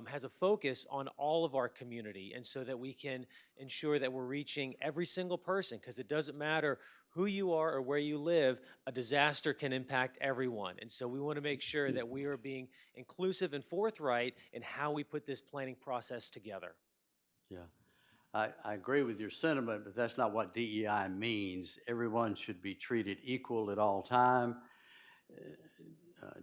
has a focus on all of our community, and so that we can ensure that we're reaching every single person, because it doesn't matter who you are or where you live, a disaster can impact everyone. And so we want to make sure that we are being inclusive and forthright in how we put this planning process together. Yeah. I agree with your sentiment, but that's not what DEI means. Everyone should be treated equal at all time,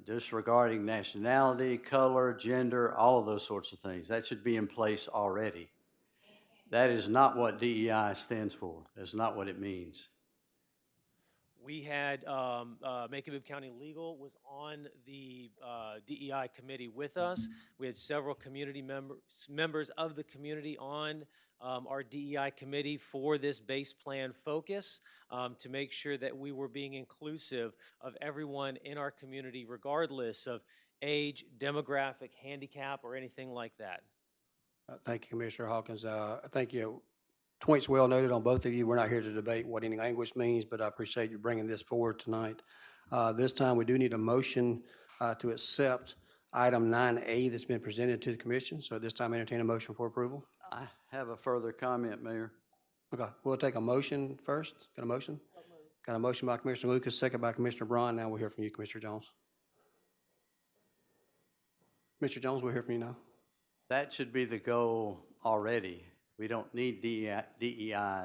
disregarding nationality, color, gender, all of those sorts of things. That should be in place already. That is not what DEI stands for. That's not what it means. We had Macon-Bibb County Legal was on the DEI committee with us. We had several community members of the community on our DEI committee for this base plan focus to make sure that we were being inclusive of everyone in our community, regardless of age, demographic, handicap, or anything like that. Thank you, Commissioner Hawkins. Thank you. Points well noted on both of you. We're not here to debate what any language means, but I appreciate you bringing this forward tonight. This time, we do need a motion to accept item 9A that's been presented to the commission. So at this time, entertain a motion for approval. I have a further comment, Mayor. Okay, we'll take a motion first. Got a motion? Got a motion by Commissioner Lucas, second by Commissioner Braun. Now we'll hear from you, Commissioner Jones. Mr. Jones, we'll hear from you now. That should be the goal already. We don't need DEI.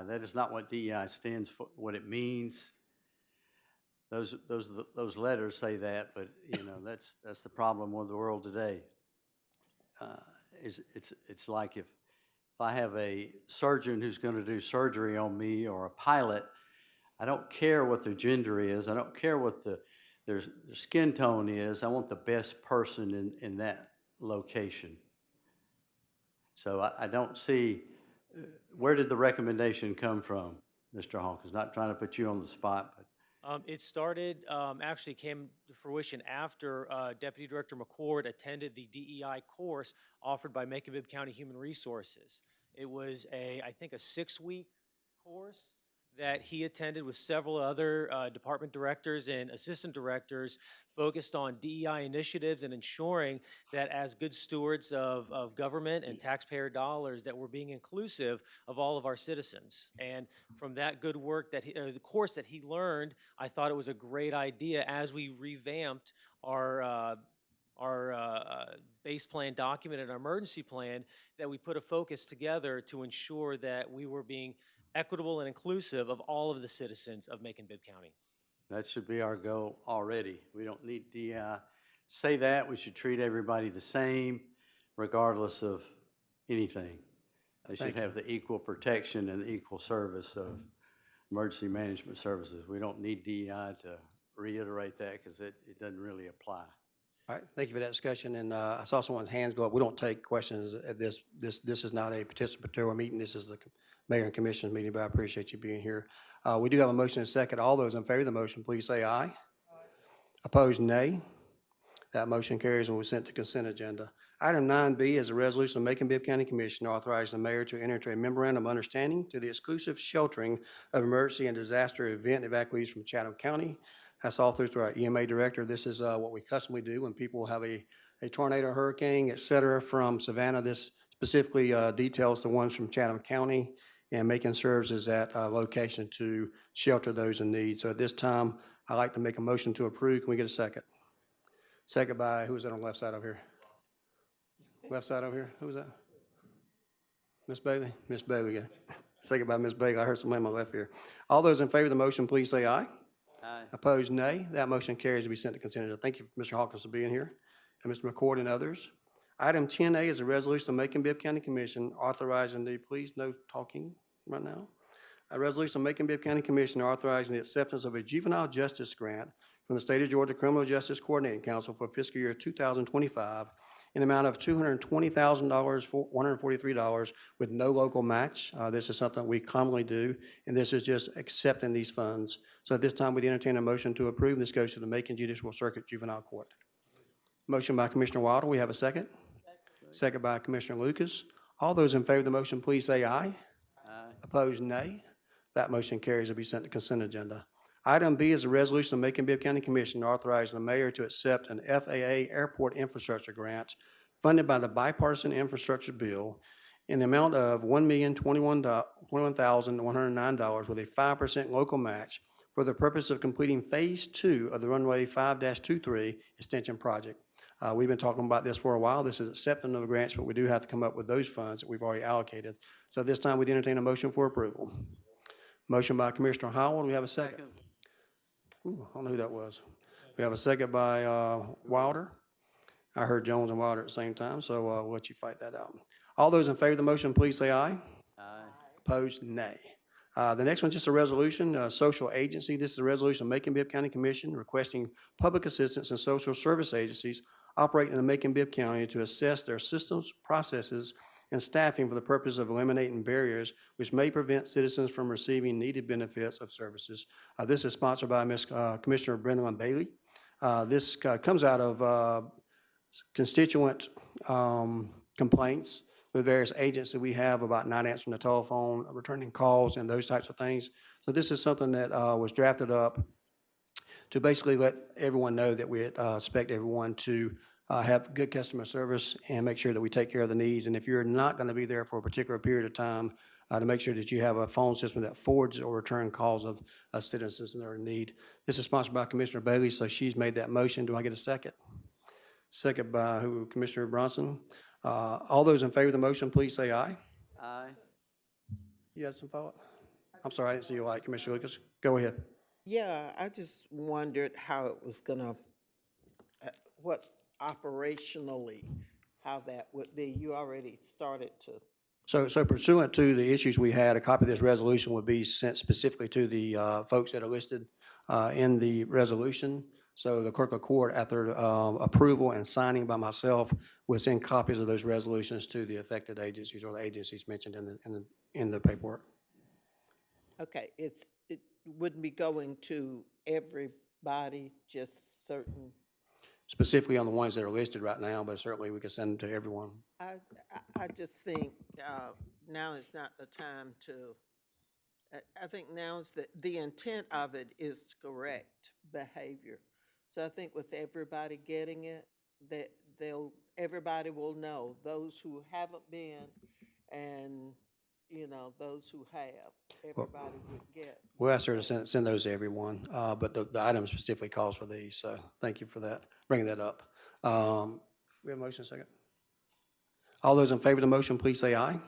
That is not what DEI stands for, what it means. Those letters say that, but you know, that's the problem with the world today. It's like if I have a surgeon who's going to do surgery on me, or a pilot, I don't care what their gender is. I don't care what their skin tone is. I want the best person in that location. So I don't see, where did the recommendation come from, Mr. Hawkins? Not trying to put you on the spot, but. It started, actually came to fruition after Deputy Director McCord attended the DEI course offered by Macon-Bibb County Human Resources. It was I think a 6-week course that he attended with several other department directors and assistant directors, focused on DEI initiatives and ensuring that as good stewards of government and taxpayer dollars, that we're being inclusive of all of our citizens. And from that good work that the course that he learned, I thought it was a great idea as we revamped our base plan document and our emergency plan, that we put a focus together to ensure that we were being equitable and inclusive of all of the citizens of Macon-Bibb County. That should be our goal already. We don't need DEI. Say that, we should treat everybody the same regardless of anything. They should have the equal protection and equal service of emergency management services. We don't need DEI to reiterate that because it doesn't really apply. All right, thank you for that discussion. And I saw someone's hands go up. We don't take questions at this. This is not a participatory meeting. This is the Mayor and Commissioners meeting, but I appreciate you being here. We do have a motion and a second. All those in favor of the motion, please say aye. Aye. Opposed, nay. That motion carries and was sent to consent agenda. Item 9B is a resolution of Macon-Bibb County Commission authorizing the mayor to enter into a memorandum of understanding to the exclusive sheltering of emergency and disaster event evacuees from Chatham County. That's authored through our EMA director. This is what we customly do when people have a tornado, hurricane, et cetera, from Savannah. This specifically details the ones from Chatham County, and Macon serves as that location to shelter those in need. So at this time, I'd like to make a motion to approve. Can we get a second? Second by, who is that on the left side over here? Left side over here, who was that? Ms. Bailey? Ms. Bailey, yeah. Second by Ms. Bailey. I heard somebody on my left here. All those in favor of the motion, please say aye. Aye. Opposed, nay. That motion carries to be sent to consent agenda. Thank you, Mr. Hawkins, for being here, and Mr. McCord and others. Item 10A is a resolution of Macon-Bibb County Commission authorizing the, please no talking right now. A resolution of Macon-Bibb County Commission authorizing the acceptance of a juvenile justice grant from the State of Georgia Criminal Justice Coordinating Council for fiscal year 2025 in the amount of $220,143 with no local match. This is something we commonly do, and this is just accepting these funds. So at this time, we'd entertain a motion to approve. This goes to the Macon Judicial Circuit Juvenile Court. Motion by Commissioner Wilder. We have a second. Second by Commissioner Lucas. All those in favor of the motion, please say aye. Aye. Opposed, nay. That motion carries to be sent to consent agenda. Item B is a resolution of Macon-Bibb County Commission authorizing the mayor to accept an FAA airport infrastructure grant funded by the bipartisan infrastructure bill in the amount of $1,021,109 with a 5% local match for the purpose of completing phase 2 of the runway 5-23 extension project. We've been talking about this for a while. This is accepting of the grants, but we do have to come up with those funds that we've already allocated. So at this time, we'd entertain a motion for approval. Motion by Commissioner Howell. Do we have a second? Ooh, I don't know who that was. We have a second by Wilder. I heard Jones and Wilder at the same time, so we'll let you fight that out. All those in favor of the motion, please say aye. Aye. Opposed, nay. The next one's just a resolution, social agency. This is a resolution of Macon-Bibb County Commission requesting public assistance and social service agencies operating in Macon-Bibb County to assess their systems, processes, and staffing for the purpose of eliminating barriers which may prevent citizens from receiving needed benefits of services. This is sponsored by Commissioner Brendan Bailey. This comes out of constituent complaints with various agents that we have about not answering the telephone, returning calls, and those types of things. So this is something that was drafted up to basically let everyone know that we expect everyone to have good customer service and make sure that we take care of the needs. And if you're not going to be there for a particular period of time, to make sure that you have a phone system that forwards or return calls of citizens that are in need. This is sponsored by Commissioner Bailey, so she's made that motion. Do I get a second? Second by Commissioner Bronson. All those in favor of the motion, please say aye. Aye. You had some follow-up? I'm sorry, I didn't see your light, Commissioner Lucas. Go ahead. Yeah, I just wondered how it was gonna, what operationally, how that would be. You already started to. So pursuant to the issues we had, a copy of this resolution would be sent specifically to the folks that are listed in the resolution. So the clerk of court, after approval and signing by myself, will send copies of those resolutions to the affected agencies or the agencies mentioned in the paperwork. Okay, it wouldn't be going to everybody, just certain. Specifically on the ones that are listed right now, but certainly we can send them to everyone. I just think now is not the time to, I think now is the intent of it is to correct behavior. So I think with everybody getting it, that everybody will know, those who haven't been and, those who have, everybody would get. We'll ask her to send those to everyone, but the item specifically calls for these, so thank you for that, bringing that up. We have a motion, second? All those in favor of the motion, please say aye.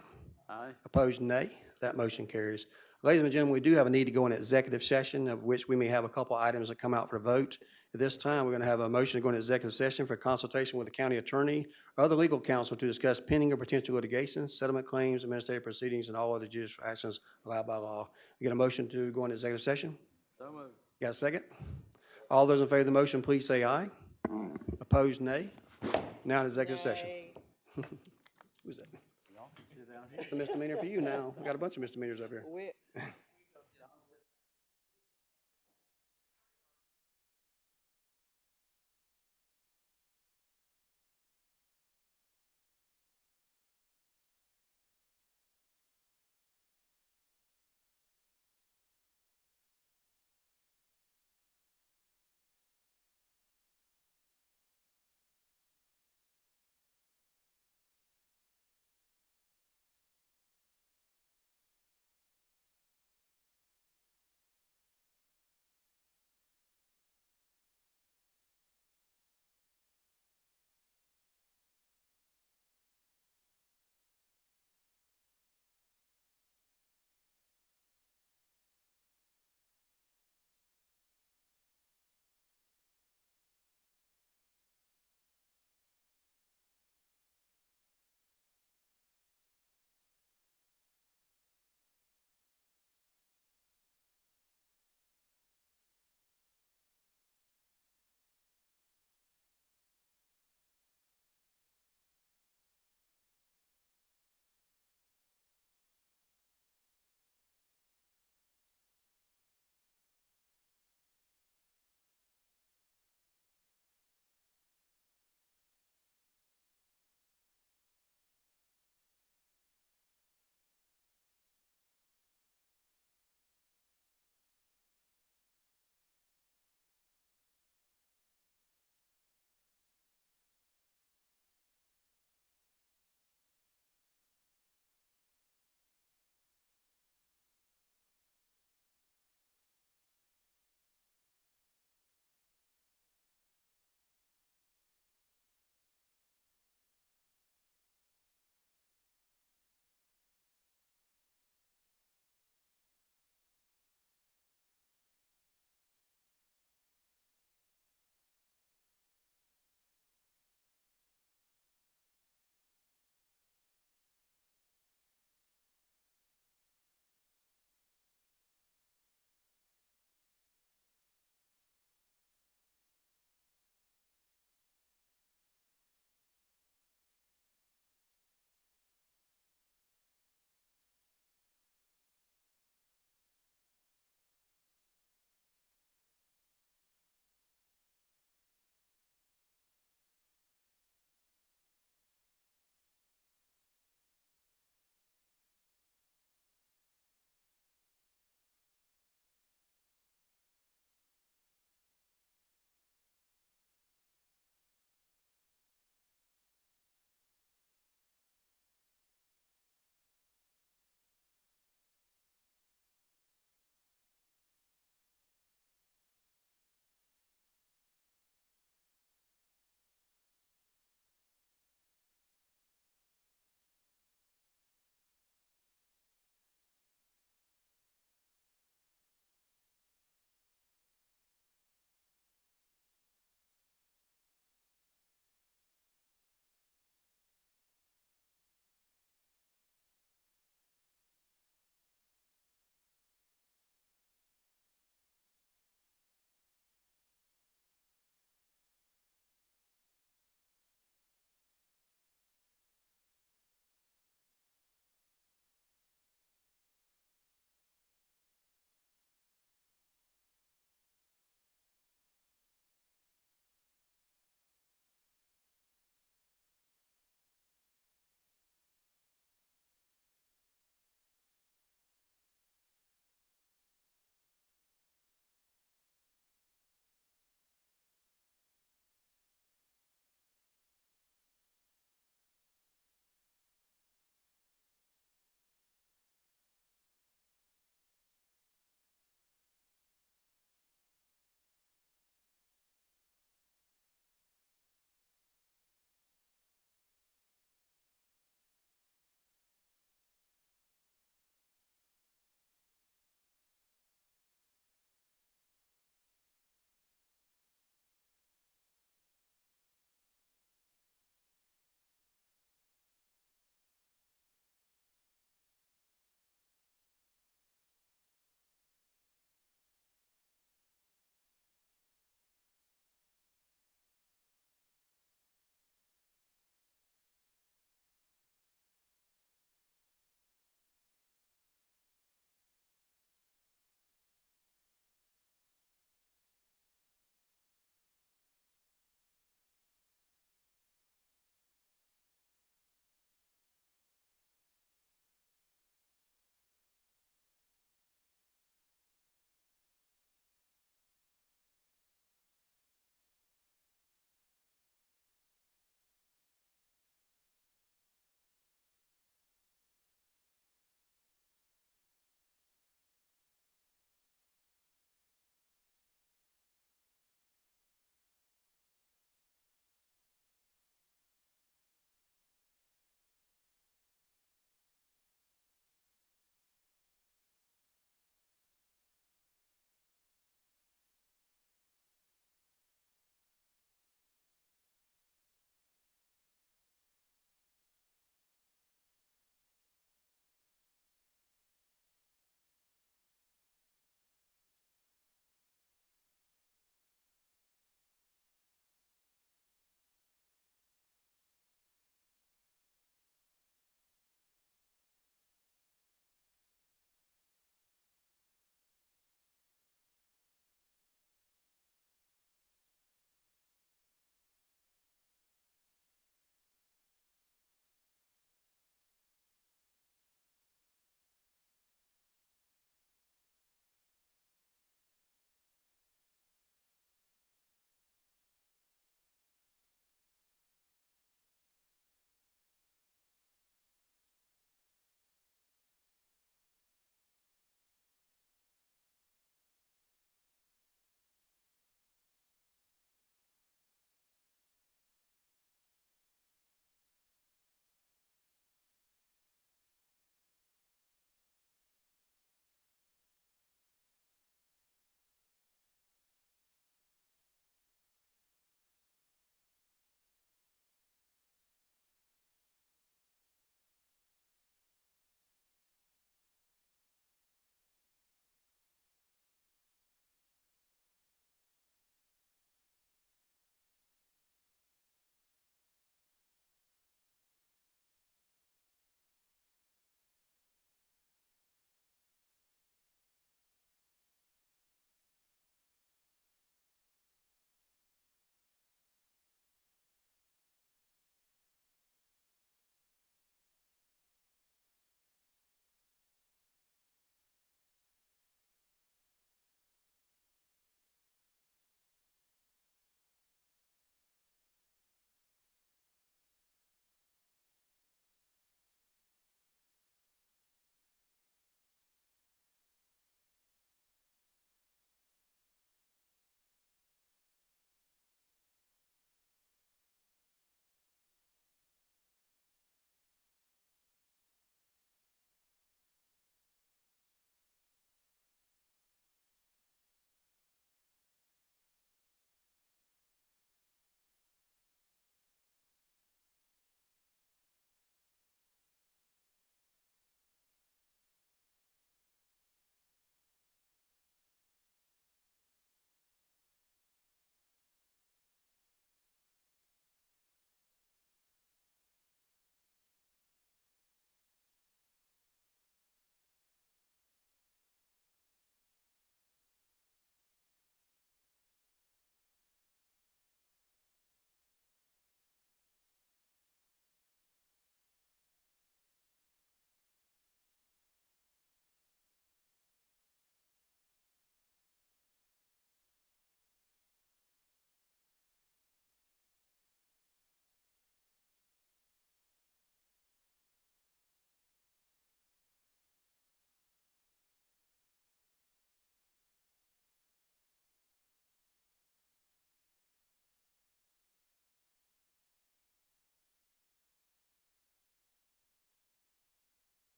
Aye. Opposed, nay. That motion carries. Ladies and gentlemen, we do have a need to go into executive session, of which we may have a couple items that come out for vote. At this time, we're going to have a motion to go into executive session for consultation with the county attorney or other legal counsel to discuss pending or potential litigation, settlement claims, administrative proceedings, and all other judicial actions allowed by law. We get a motion to go into executive session? So moved. Got a second? All those in favor of the motion, please say aye. Opposed, nay. Now in executive session. Who's that? Y'all can sit down here. It's a misdemeanor for you now. I got a bunch of misdemeanors up here.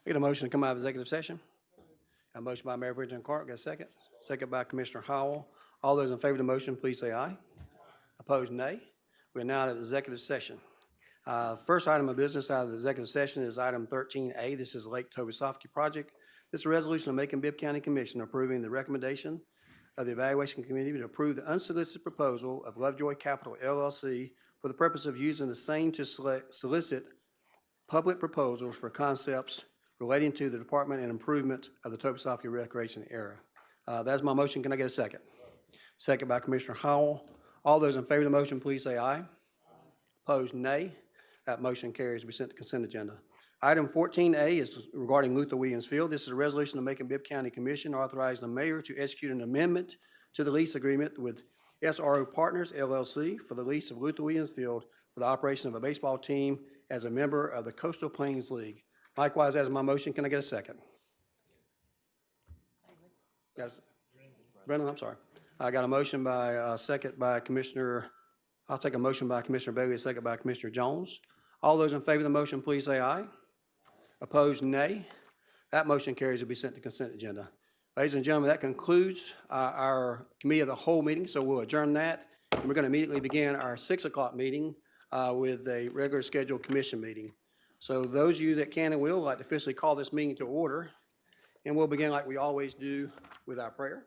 Get a motion to come out of executive session. A motion by Mayor Pro Tem Clark, got a second? Second by Commissioner Howell. All those in favor of the motion, please say aye. Opposed, nay. We're now at executive session. First item of business out of the executive session is item 13A. This is Lake Tobesofsky project. This is a resolution of Macon-Bibb County Commission approving the recommendation of the evaluation committee to approve the unsolicited proposal of Lovejoy Capital LLC for the purpose of using the same to solicit public proposals for concepts relating to the department and improvement of the Tobesofsky recreation area. That's my motion. Can I get a second? Second by Commissioner Howell. All those in favor of the motion, please say aye. Opposed, nay. That motion carries to be sent to consent agenda. Item 14A is regarding Luther Williams Field. This is a resolution of Macon-Bibb County Commission authorizing the mayor to execute an amendment to the lease agreement with SRO Partners LLC for the lease of Luther Williams Field for the operation of a baseball team as a member of the Coastal Plains League. Likewise, as my motion, can I get a second? Brennan, I'm sorry. I got a motion by, second by Commissioner, I'll take a motion by Commissioner Bailey, a second by Commissioner Jones. All those in favor of the motion, please say aye. Opposed, nay. That motion carries to be sent to consent agenda. Ladies and gentlemen, that concludes our committee of the whole meeting, so we'll adjourn that. And we're going to immediately begin our 6 o'clock meeting with a regular scheduled commission meeting. So those of you that can and will like to officially call this meeting to order, and we'll begin like we always do with our prayer.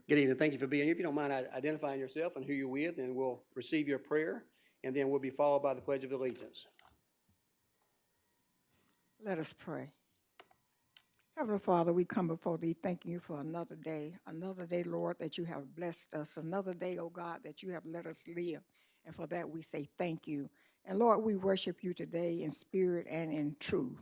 Good evening. Thank you for being here. If you don't mind identifying yourself and who you're with, and we'll receive your prayer, and then we'll be followed by the Pledge of Allegiance. Let us pray. Heavenly Father, we come before thee thanking you for another day, Lord, that you have blessed us, another day, oh God, that you have let us live. And for that we say thank you. And Lord, we worship you today in spirit and in truth.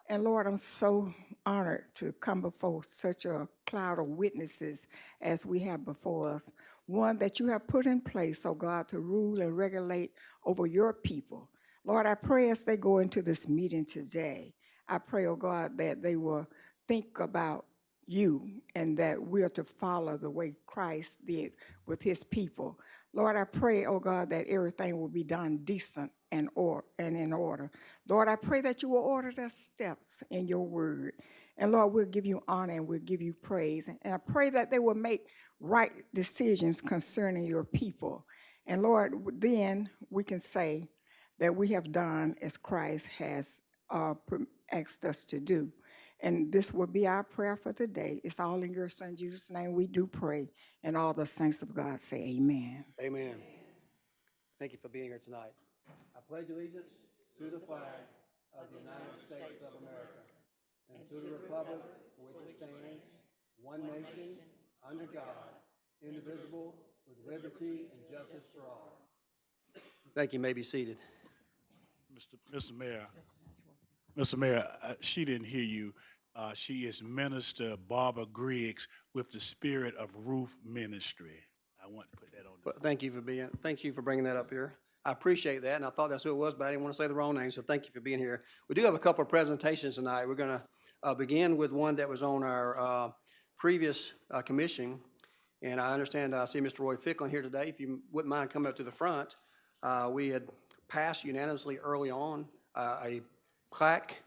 And Lord, I'm so honored to come before such a cloud of witnesses as we have before us. One that you have put in place, oh God, to rule and regulate over your people. Lord, I pray as they go into this meeting today, I pray, oh God, that they will think about you and that we are to follow the way Christ did with his people. Lord, I pray, oh God, that everything will be done decent and in order. Lord, I pray that you will order their steps in your word. And Lord, we'll give you honor and we'll give you praise. And I pray that they will make right decisions concerning your people. And Lord, then we can say that we have done as Christ has asked us to do. And this will be our prayer for today. It's all in your Son, Jesus' name we do pray. And all the saints of God say amen. Amen. Thank you for being here tonight. I pledge allegiance to the flag of the United States of America and to the republic for which it stands, one nation, under God, indivisible, with liberty and justice for all. Thank you. You may be seated. Mr. Mayor, she didn't hear you. She is Minister Barbara Griggs with the Spirit of Ruth Ministry. I want to put that on. Well, thank you for bringing that up here. I appreciate that, and I thought that's who it was, but I didn't want to say the wrong name, so thank you for being here. We do have a couple of presentations tonight. We're going to begin with one that was on our previous commission, and I understand I see Mr. Roy Ficklin here today. If you wouldn't mind coming up to the front, we had passed unanimously early on a plaque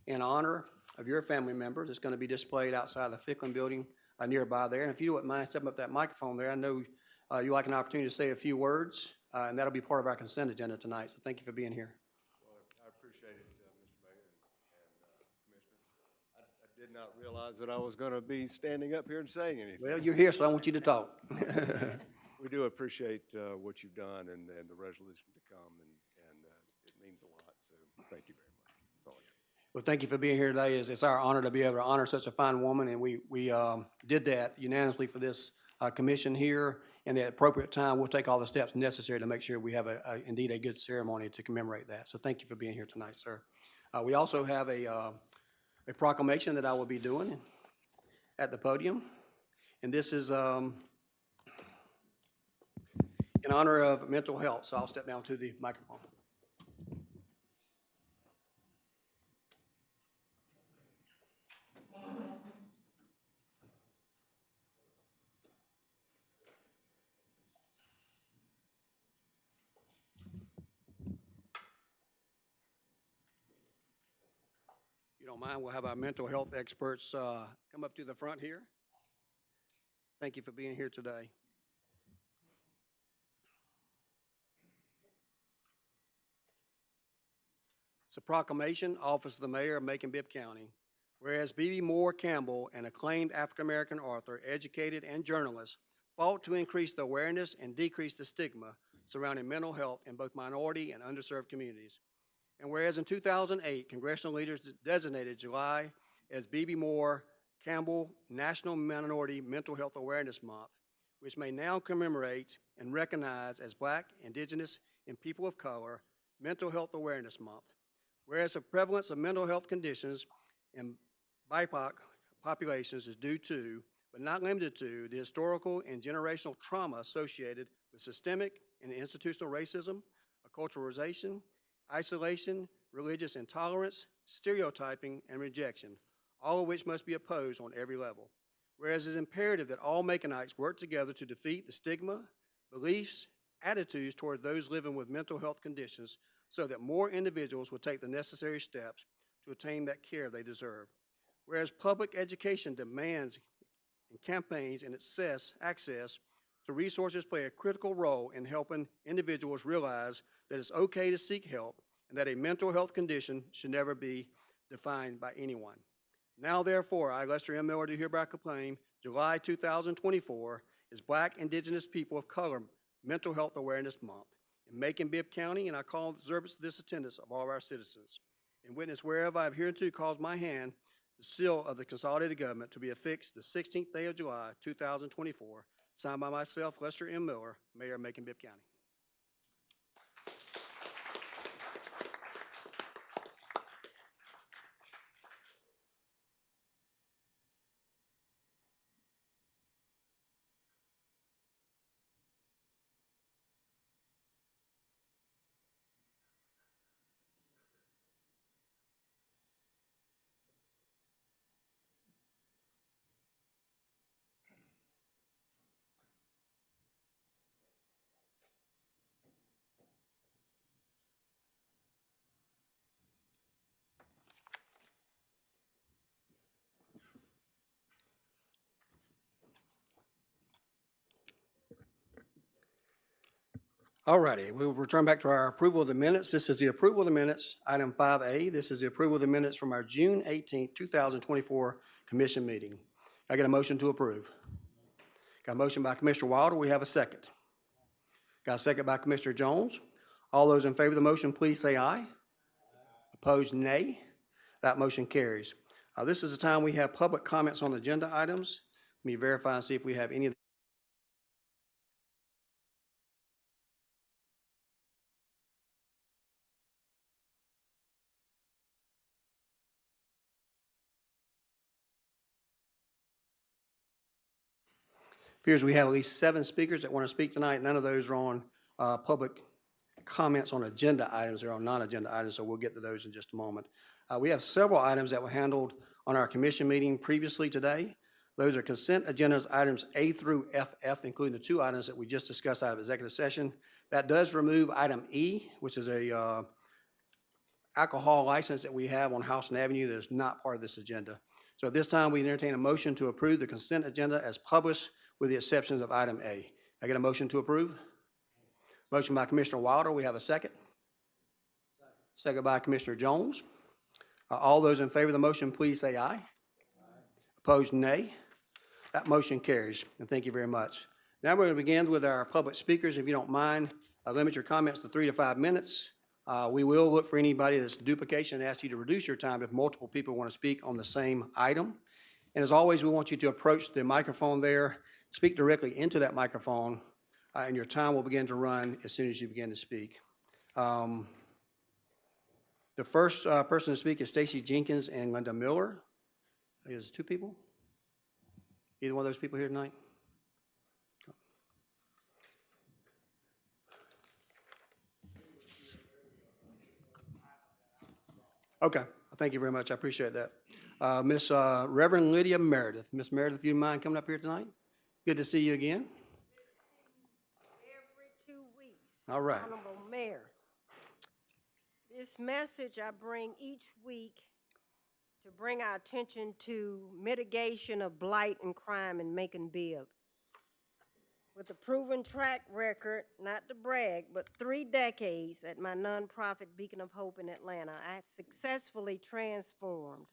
in honor of your family members. It's going to be displayed outside the Ficklin building nearby there. And if you wouldn't mind stepping up that microphone there, I know you like an opportunity to say a few words, and that'll be part of our consent agenda tonight. So thank you for being here. Well, I appreciate it, Mr. Mayor and Commissioner. I did not realize that I was going to be standing up here and saying anything. Well, you're here, so I want you to talk. We do appreciate what you've done and the resolution to come, and it means a lot. So thank you very much. That's all I got. Well, thank you for being here today. It's our honor to be able to honor such a fine woman, and we did that unanimously for this commission here. And at the appropriate time, we'll take all the steps necessary to make sure we have indeed a good ceremony to commemorate that. So thank you for being here tonight, sir. We also have a proclamation that I will be doing at the podium, and this is in honor of mental health. So I'll step down to the microphone. you don't mind, we'll have our mental health experts come up to the front here. Thank you for being here today. It's a proclamation, Office of the Mayor of Macon-Bibb County. Whereas B.B. Moore Campbell, an acclaimed African-American author, educated, and journalist, fought to increase the awareness and decrease the stigma surrounding mental health in both minority and underserved communities. And whereas in 2008, congressional leaders designated July as B.B. Moore Campbell National Minority Mental Health Awareness Month, which may now commemorate and recognize as Black, Indigenous, and People of Color Mental Health Awareness Month. Whereas the prevalence of mental health conditions in BIPOC populations is due to, but not limited to, the historical and generational trauma associated with systemic and institutional racism, acculturation, isolation, religious intolerance, stereotyping, and rejection, all of which must be opposed on every level. Whereas it is imperative that all Maconites work together to defeat the stigma, beliefs, attitudes toward those living with mental health conditions so that more individuals will take the necessary steps to attain that care they deserve. Whereas public education demands and campaigns and access to resources play a critical role in helping individuals realize that it's okay to seek help and that a mental health condition should never be defined by anyone. Now, therefore, I, Lester M. Miller, do hereby proclaim July 2024 is Black, Indigenous, People of Color Mental Health Awareness Month in Macon-Bibb County, and I call observance of this attendance of all of our citizens. In witness whereof I have hereunto caused my hand the seal of the consolidated government to be affixed the 16th day of July, 2024, signed by myself, Lester M. Miller, Mayor of Macon-Bibb County. All righty, we'll return back to our approval of the minutes. This is the approval of the minutes, item 5A. This is the approval of the minutes from our June 18th, 2024 commission meeting. I get a motion to approve. Got a motion by Commissioner Wilder. We have a second. Got a second by Commissioner Jones. All those in favor of the motion, please say aye. Opposed, nay. That motion carries. This is the time we have public comments on the agenda items. Let me verify and see if we have any of appears we have at least 7 speakers that want to speak tonight. None of those are on public comments on agenda items. They're on non-agenda items, so we'll get to those in just a moment. We have several items that were handled on our commission meeting previously today. Those are consent agendas items A through FF, including the 2 items that we just discussed out of executive session. That does remove item E, which is a alcohol license that we have on Houston Avenue that is not part of this agenda. So at this time, we entertain a motion to approve the consent agenda as published with the exceptions of item A. I get a motion to approve? Motion by Commissioner Wilder. We have a second. Second by Commissioner Jones. All those in favor of the motion, please say aye. Opposed, nay. That motion carries, and thank you very much. Now we're going to begin with our public speakers. If you don't mind, limit your comments to 3 to 5 minutes. We will look for anybody that's duplication and ask you to reduce your time if multiple people want to speak on the same item. And as always, we want you to approach the microphone there, speak directly into that microphone, and your time will begin to run as soon as you begin to speak. The first person to speak is Stacy Jenkins and Linda Miller. Is 2 people? Either one of those people here tonight? Okay, thank you very much. I appreciate that. Miss Reverend Lydia Meredith. Miss Meredith, if you mind coming up here tonight? Good to see you again. Every 2 weeks. All right. Honorable Mayor, this message I bring each week to bring our attention to mitigation of blight and crime in Macon-Bibb. With a proven track record, not to brag, but 3 decades at my nonprofit Beacon of Hope in Atlanta, I successfully transformed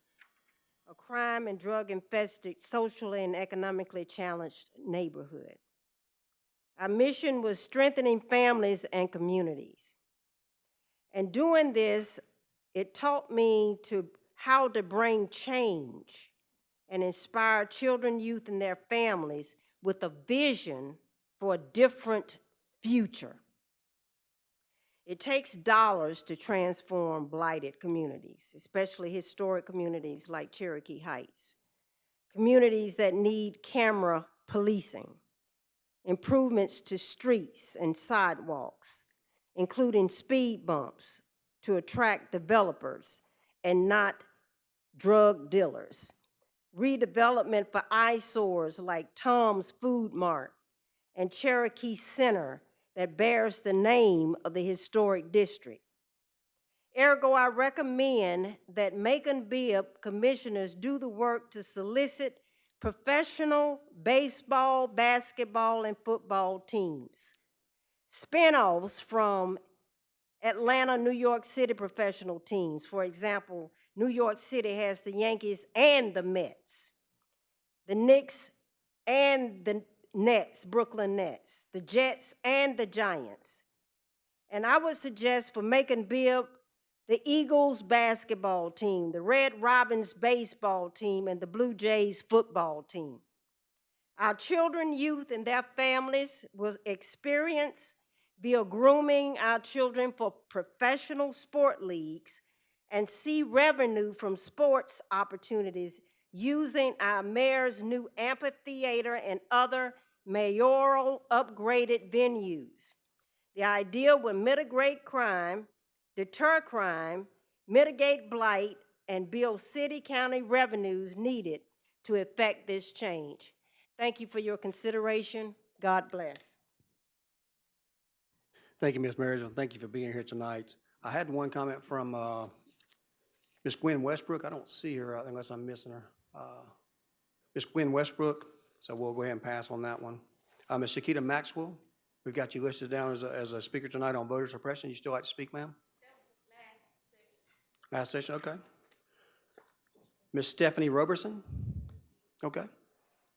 a crime and drug infested, socially and economically challenged neighborhood. Our mission was strengthening families and communities. And doing this, it taught me how to bring change and inspire children, youth, and their families with a vision for a different future. It takes dollars to transform blighted communities, especially historic communities like Cherokee Heights, communities that need camera policing, improvements to streets and sidewalks, including speed bumps to attract developers and not drug dealers, redevelopment for eyesores like Tom's Food Mart and Cherokee Center that bears the name of the historic district. Ergo, I recommend that Macon-Bibb commissioners do the work to solicit professional baseball, basketball, and football teams, spinoffs from Atlanta, New York City professional teams. For example, New York City has the Yankees and the Mets, the Knicks and the Nets, Brooklyn Nets, the Jets and the Giants. And I would suggest for Macon-Bibb, the Eagles basketball team, the Red Robins baseball team, and the Blue Jays football team. Our children, youth, and their families will experience via grooming our children for professional sport leagues and see revenue from sports opportunities using our mayor's new amphitheater and other mayoral upgraded venues. The idea will mitigate crime, deter crime, mitigate blight, and build city-county revenues needed to effect this change. Thank you for your consideration. God bless. Thank you, Ms. Marysville. Thank you for being here tonight. I had one comment from Ms. Gwen Westbrook. I don't see her unless I'm missing her. Ms. Gwen Westbrook, so we'll go ahead and pass on that one. Ms. Shakita Maxwell, we've got you listed down as a speaker tonight on voter suppression. You still like to speak, ma'am? Last session, okay. Ms. Stephanie Roberson, okay.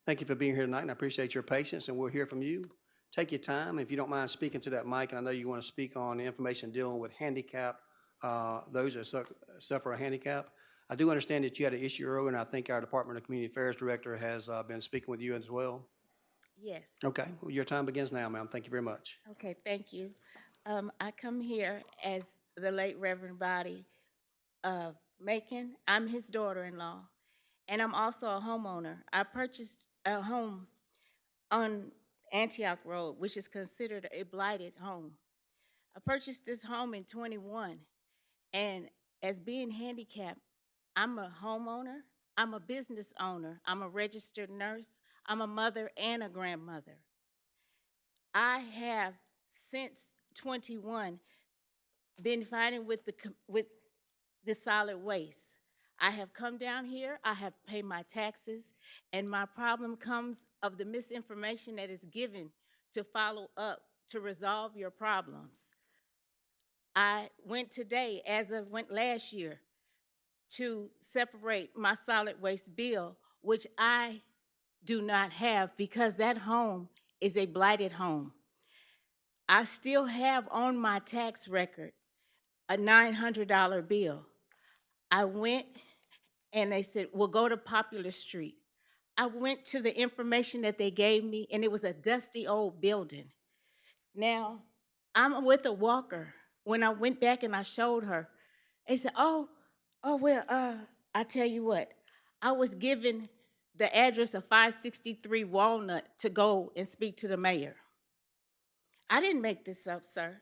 Thank you for being here tonight, and I appreciate your patience, and we'll hear from you. Take your time. If you don't mind speaking to that mic, and I know you want to speak on information dealing with handicap, those that suffer a handicap. I do understand that you had an issue earlier, and I think our Department of Community Affairs Director has been speaking with you as well. Yes. Okay, well, your time begins now, ma'am. Thank you very much. Okay, thank you. I come here as the late Reverend Body of Macon. I'm his daughter-in-law, and I'm also a homeowner. I purchased a home on Antioch Road, which is considered a blighted home. I purchased this home in 21, and as being handicapped, I'm a homeowner, I'm a business owner, I'm a registered nurse, I'm a mother and a grandmother. I have, since 21, been fighting with the solid waste. I have come down here, I have paid my taxes, and my problem comes of the misinformation that is given to follow up to resolve your problems. I went today, as of went last year, to separate my solid waste bill, which I do not have because that home is a blighted home. I still have on my tax record a $900 bill. I went and they said, well, go to Popular Street. I went to the information that they gave me, and it was a dusty old building. Now, I'm with a walker. When I went back and I showed her, they said, well, I tell you what, I was given the address of 563 Walnut to go and speak to the mayor. I didn't make this up, sir.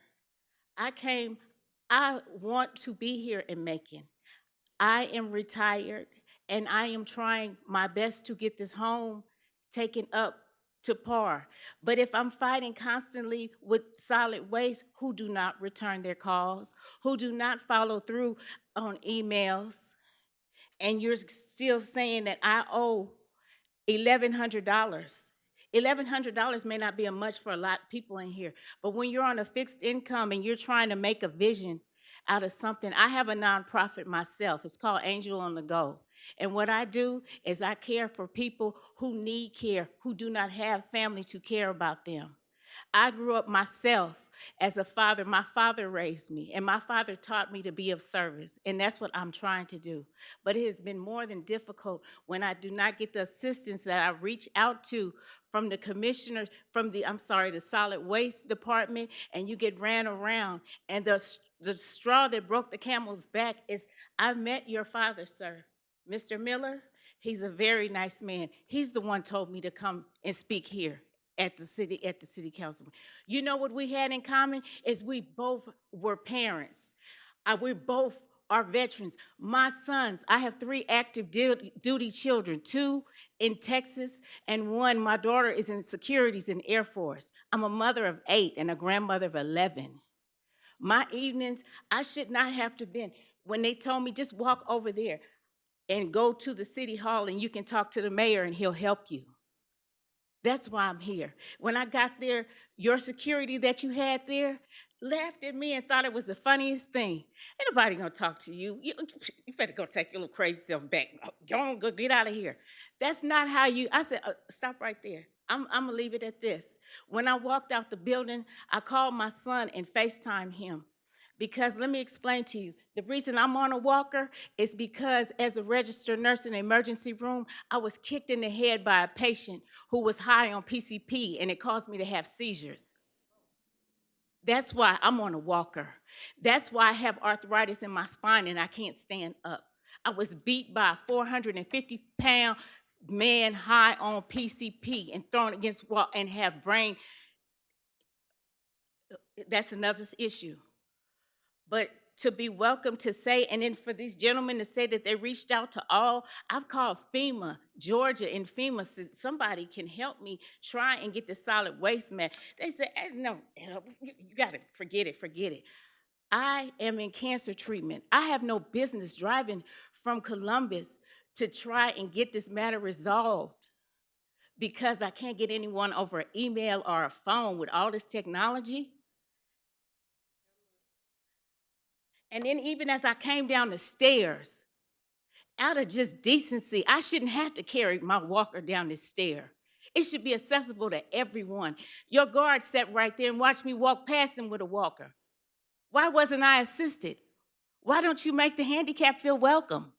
I want to be here in Macon. I am retired, and I am trying my best to get this home taken up to par. But if I'm fighting constantly with solid waste who do not return their calls, who do not follow through on emails, and you're still saying that I owe $1,100. $1,100 may not be a much for a lot of people in here, but when you're on a fixed income and you're trying to make a vision out of something, I have a nonprofit myself. It's called Angel on the Go. And what I do is I care for people who need care, who do not have family to care about them. I grew up myself as a father. My father raised me, and my father taught me to be of service, and that's what I'm trying to do. But it has been more than difficult when I do not get the assistance that I reach out to from the commissioners, from the, the solid waste department, and you get ran around. And the straw that broke the camel's back is I met your father, sir. Mr. Miller, he's a very nice man. He's the one told me to come and speak here at the city council. You know what we had in common is we both were parents. We both are veterans. My sons, I have 3 active duty children, 2 in Texas and 1, my daughter is in securities in Air Force. I'm a mother of 8 and a grandmother of 11. My evenings, I should not have to been, when they told me just walk over there and go to the city hall and you can talk to the mayor and he'll help you. That's why I'm here. When I got there, your security that you had there laughed at me and thought it was the funniest thing. Ain't nobody gonna talk to you. You better go take your little crazy self back. Go get out of here. That's not how you, I said, stop right there. I'm gonna leave it at this. When I walked out the building, I called my son and FaceTimed him. Because let me explain to you, the reason I'm on a walker is because as a registered nurse in the emergency room, I was kicked in the head by a patient who was high on PCP and it caused me to have seizures. That's why I'm on a walker. That's why I have arthritis in my spine and I can't stand up. I was beat by a 450-pound man high on PCP and thrown against the wall and have brain. That's another issue. But to be welcome to say, and then for these gentlemen to say that they reached out to all, I've called FEMA, Georgia, and FEMA said somebody can help me try and get the solid waste man. They said, no, you gotta forget it. I am in cancer treatment. I have no business driving from Columbus to try and get this matter resolved because I can't get anyone over an email or a phone with all this technology. And then even as I came down the stairs, out of just decency, I shouldn't have to carry my walker down this stair. It should be accessible to everyone. Your guard sat right there and watched me walk past him with a walker. Why wasn't I assisted? Why don't you make the handicapped feel welcome?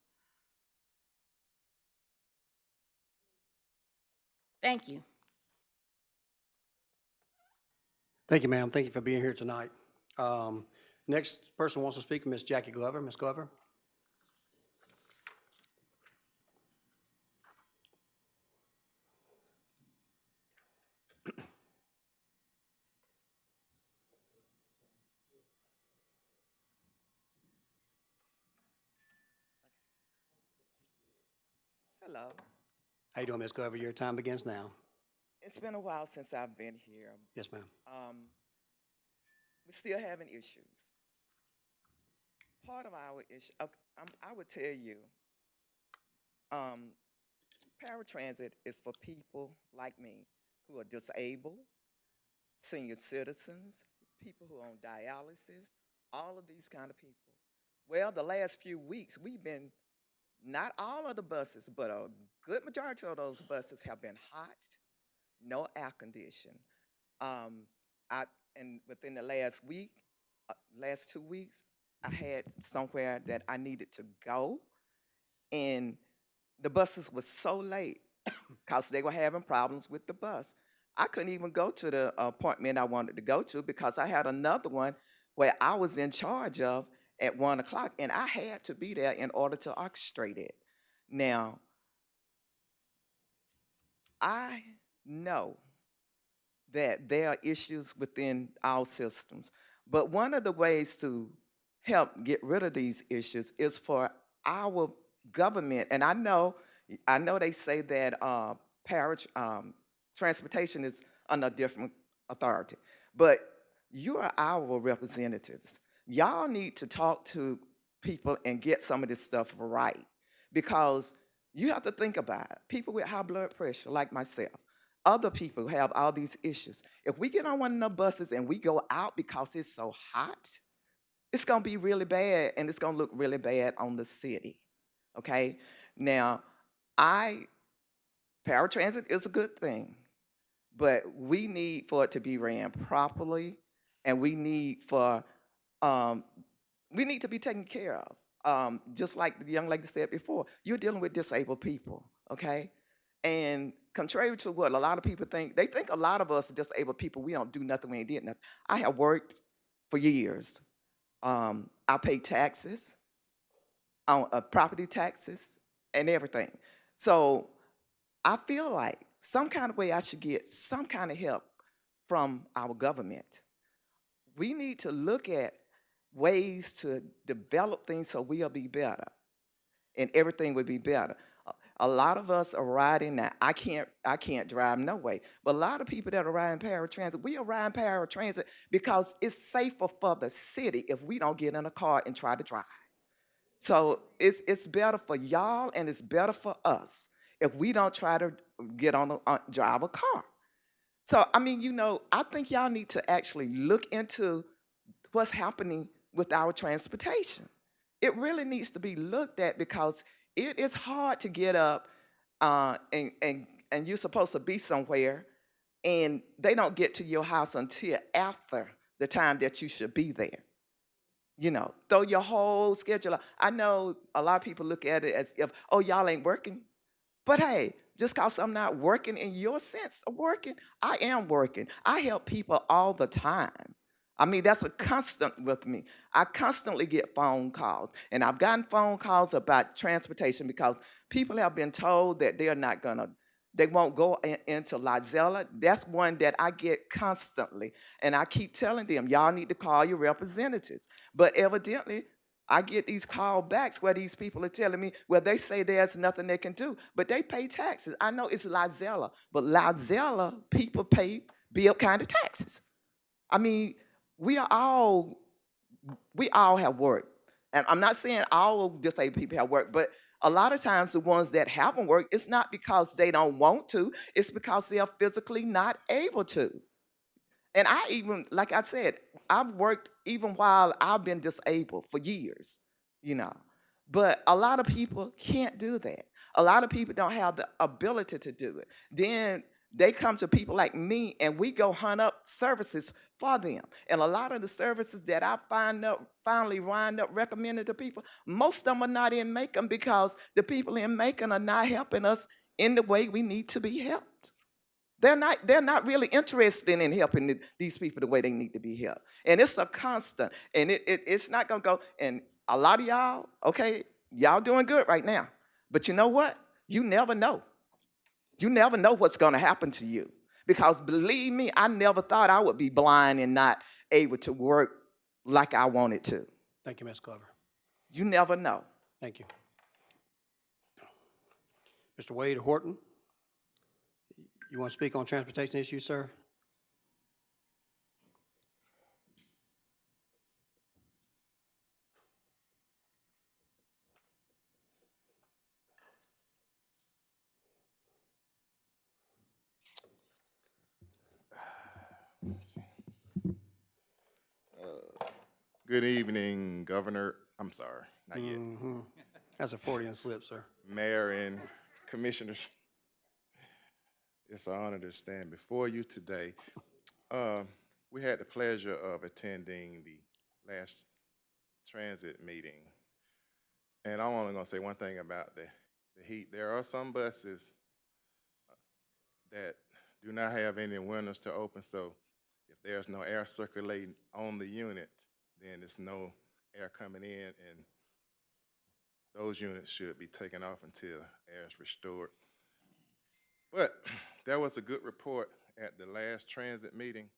Thank you. Thank you, ma'am. Thank you for being here tonight. Next person wants to speak, Ms. Jackie Glover. Ms. Glover? Hello. How you doing, Ms. Glover? Your time begins now. It's been a while since I've been here. Yes, ma'am. We're still having issues. Part of our issue, I would tell you, paratransit is for people like me who are disabled, senior citizens, people who are on dialysis, all of these kind of people. Well, the last few weeks, we've been, not all of the buses, but a good majority of those buses have been hot, no air condition. And within the last week, last 2 weeks, I had somewhere that I needed to go, and the buses were so late because they were having problems with the bus. I couldn't even go to the appointment I wanted to go to because I had another one where I was in charge of at 1 o'clock, and I had to be there in order to orchestrate it. Now, I know that there are issues within our systems, but one of the ways to help get rid of these issues is for our government, and I know they say that transportation is under a different authority, but you are our representatives. Y'all need to talk to people and get some of this stuff right, because you have to think about it. People with high blood pressure, like myself, other people who have all these issues. If we get on one of the buses and we go out because it's so hot, it's gonna be really bad and it's gonna look really bad on the city. Okay? Now, paratransit is a good thing, but we need for it to be ran properly and um, we need to be taken care of. Just like the young lady said before, you're dealing with disabled people, okay? And contrary to what a lot of people think, they think a lot of us disabled people, we don't do nothing, we ain't did nothing. I have worked for years. I pay taxes, on property taxes, and everything. So I feel like some kind of way I should get some kind of help from our government. We need to look at ways to develop things so we'll be better and everything will be better. A lot of us are riding now. I can't drive no way. But a lot of people that are riding paratransit, we are riding paratransit because it's safer for the city if we don't get in a car and try to drive. So it's better for y'all and it's better for us if we don't try to get on drive a car. So I mean, I think y'all need to actually look into what's happening with our transportation. It really needs to be looked at because it is hard to get up and you're supposed to be somewhere and they don't get to your house until after the time that you should be there. Throw your whole schedule out. I know a lot of people look at it as if, oh, y'all ain't working. But hey, just because I'm not working in your sense of working, I am working. I help people all the time. I mean, that's a constant with me. I constantly get phone calls, and I've gotten phone calls about transportation because people have been told that they won't go into Lizella. That's one that I get constantly, and I keep telling them, y'all need to call your representatives. But evidently, I get these call backs where these people are telling me, well, they say there's nothing they can do, but they pay taxes. I know it's Lizella, but Lizella people pay Bibb County taxes. I mean, we are all we all have work. And I'm not saying all disabled people have work, but a lot of times the ones that haven't worked, it's not because they don't want to, it's because they are physically not able to. And I even, like I said, I've worked even while I've been disabled for years, you know. But a lot of people can't do that. A lot of people don't have the ability to do it. Then they come to people like me and we go hunt up services for them. And a lot of the services that I finally wind up recommending to people, most of them are not in Macon because the people in Macon are not helping us in the way we need to be helped. They're not really interested in helping these people the way they need to be helped. And it's a constant. And it's not gonna go. And a lot of y'all, okay, y'all doing good right now. But you know what? You never know. You never know what's gonna happen to you. Because believe me, I never thought I would be blind and not able to work like I wanted to. Thank you, Ms. Glover. You never know. Thank you. Mr. Wade Horton, you want to speak on transportation issues, sir? Good evening, Governor. I'm sorry, not yet. That's a Freudian slip, sir. Mayor and Commissioners, it's an honor to stand before you today. We had the pleasure of attending the last transit meeting. And I'm only gonna say one thing about the heat. There are some buses that do not have any windows to open, so if there's no air circulating on the unit, then there's no air coming in, and those units should be taken off until air is restored. But there was a good report at the last transit meeting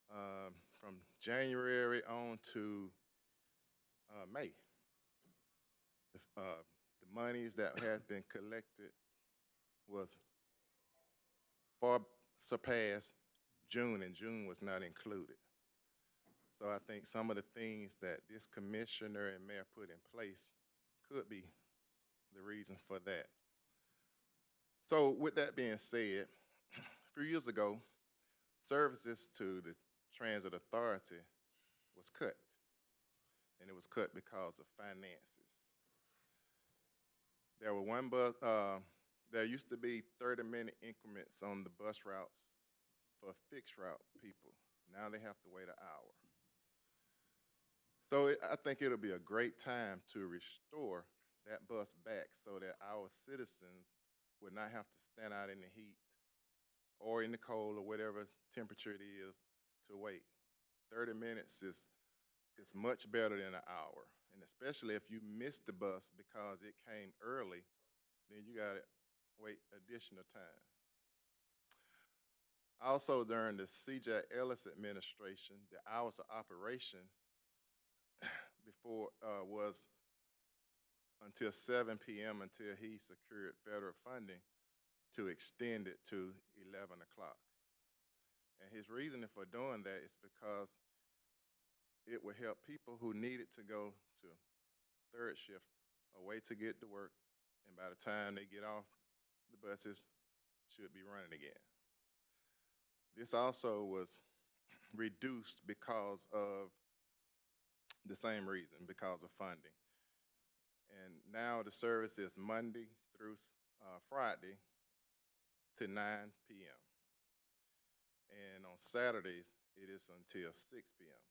from January on to May. The monies that has been collected was far surpassed June, and June was not included. So I think some of the things that this commissioner and mayor put in place could be the reason for that. So with that being said, a few years ago, services to the Transit Authority was cut, and it was cut because of finances. There were one bus. There used to be 30-minute increments on the bus routes for fixed route people. Now they have to wait an hour. So I think it'll be a great time to restore that bus back so that our citizens would not have to stand out in the heat or in the cold or whatever temperature it is to wait. 30 minutes is much better than an hour. And especially if you missed the bus because it came early, then you got to wait additional time. Also, during the C.J. Ellis administration, the hours of operation before was until 7 p.m. until he secured federal funding to extend it to 11 o'clock. And his reasoning for doing that is because it would help people who needed to go to third shift, a way to get to work, and by the time they get off, the buses should be running again. This also was reduced because of the same reason, because of funding. And now the service is Monday through Friday to 9 p.m. And on Saturdays, it is until 6 p.m.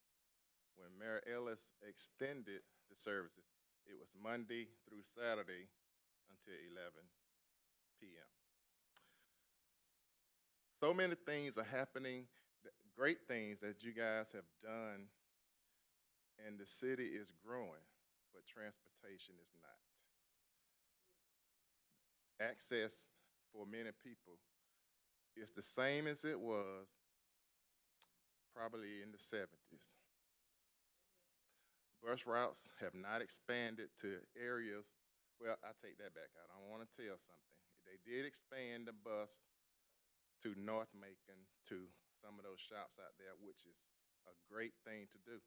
When Mayor Ellis extended the services, it was Monday through Saturday until 11 p.m. So many things are happening, great things that you guys have done, and the city is growing, but transportation is not. Access for many people is the same as it was probably in the 70s. Bus routes have not expanded to areas. Well, I take that back. I don't want to tell something. They did expand the bus to North Macon, to some of those shops out there, which is a great thing to do.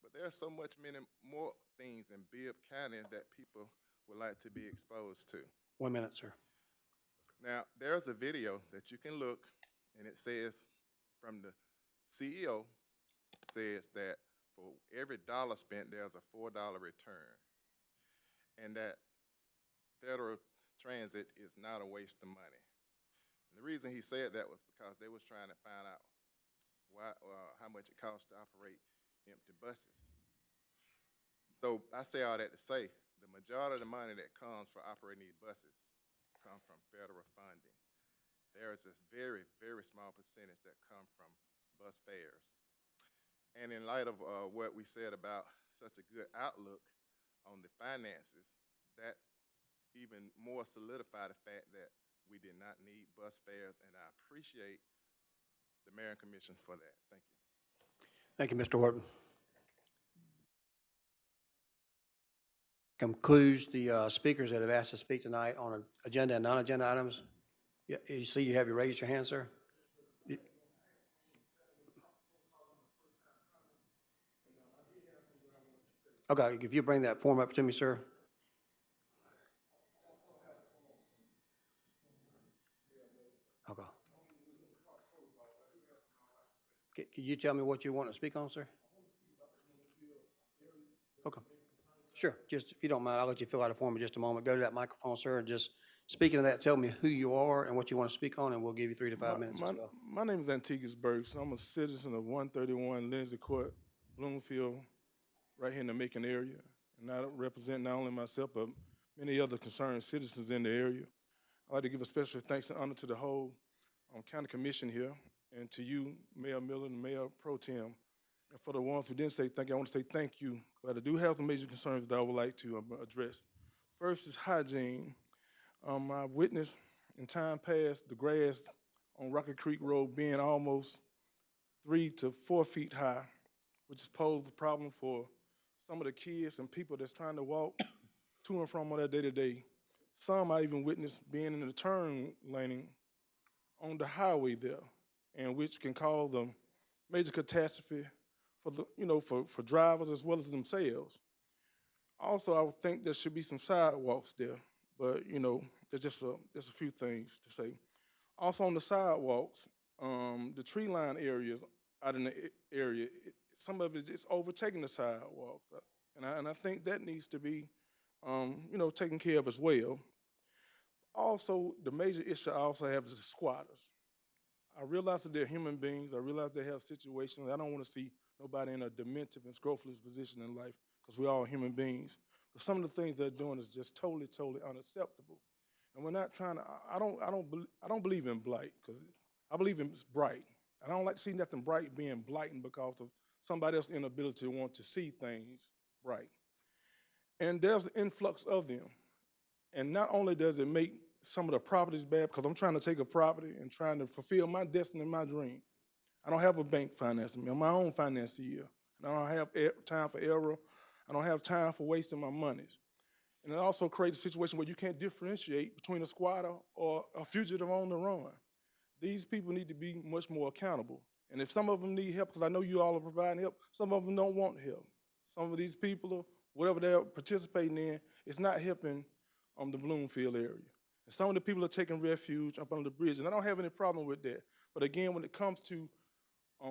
But there's so many more things in Bibb County that people would like to be exposed to. 1 minute, sir. Now, there's a video that you can look, and it says from the CEO, says that for every dollar spent, there's a $4 return. And that federal transit is not a waste of money. And the reason he said that was because they was trying to find out how much it costs to operate empty buses. So I say all that to say, the majority of the money that comes for operating these buses come from federal funding. There is this very, very small percentage that come from bus fares. And in light of what we said about such a good outlook on the finances, that even more solidified the fact that we did not need bus fares, and I appreciate the Mayor and Commission for that. Thank you. Thank you, Mr. Horton. Concludes the speakers that have asked to speak tonight on agenda and non-agenda items. You see you have your raised your hand, sir? Okay, if you bring that form up to me, sir. Okay. Can you tell me what you want to speak on, sir? Okay. Sure. Just if you don't mind, I'll let you fill out a form in just a moment. Go to that microphone, sir, and just speaking of that, tell me who you are and what you want to speak on, and we'll give you 3 to 5 minutes as well. My name is Antiguous Burks. I'm a citizen of 131 Lindsay Court, Bloomfield, right here in the Macon area. And I represent not only myself, but many other concerned citizens in the area. I'd like to give a special thanks and honor to the whole county commission here, and to you, Mayor Miller and Mayor Pro Tem. And for the ones who didn't say thank you, I want to say thank you. But I do have some major concerns that I would like to address. First is hygiene. I've witnessed in time past the grass on Rocket Creek Road being almost 3 to 4 feet high, which has posed a problem for some of the kids and people that's trying to walk to and from on their day-to-day. Some I even witnessed being in the turn laning on the highway there, and which can cause a major catastrophe for for drivers as well as themselves. Also, I would think there should be some sidewalks there, but, there's just a few things to say. Also on the sidewalks, the tree line areas out in the area, some of it is overtaking the sidewalks. And I think that needs to be, taken care of as well. Also, the major issue I also have is the squatters. I realize that they're human beings. I realize they have situations. I don't want to see nobody in a dementive and scrofulous position in life because we're all human beings. But some of the things they're doing is just totally, totally unacceptable. And we're not trying to. I don't believe in blight because I believe in bright. I don't like to see nothing bright being blighted because of somebody else's inability to want to see things bright. And there's an influx of them. And not only does it make some of the properties bad, because I'm trying to take a property and trying to fulfill my destiny and my dream. I don't have a bank financing me. I'm my own financier. And I don't have time for error. I don't have time for wasting my monies. And it also creates a situation where you can't differentiate between a squatter or a fugitive on the run. These people need to be much more accountable. And if some of them need help, because I know you all are providing help, some of them don't want help. Some of these people, whatever they're participating in, it's not helping the Bloomfield area. And some of the people are taking refuge up under the bridge, and I don't have any problem with that. But again, when it comes to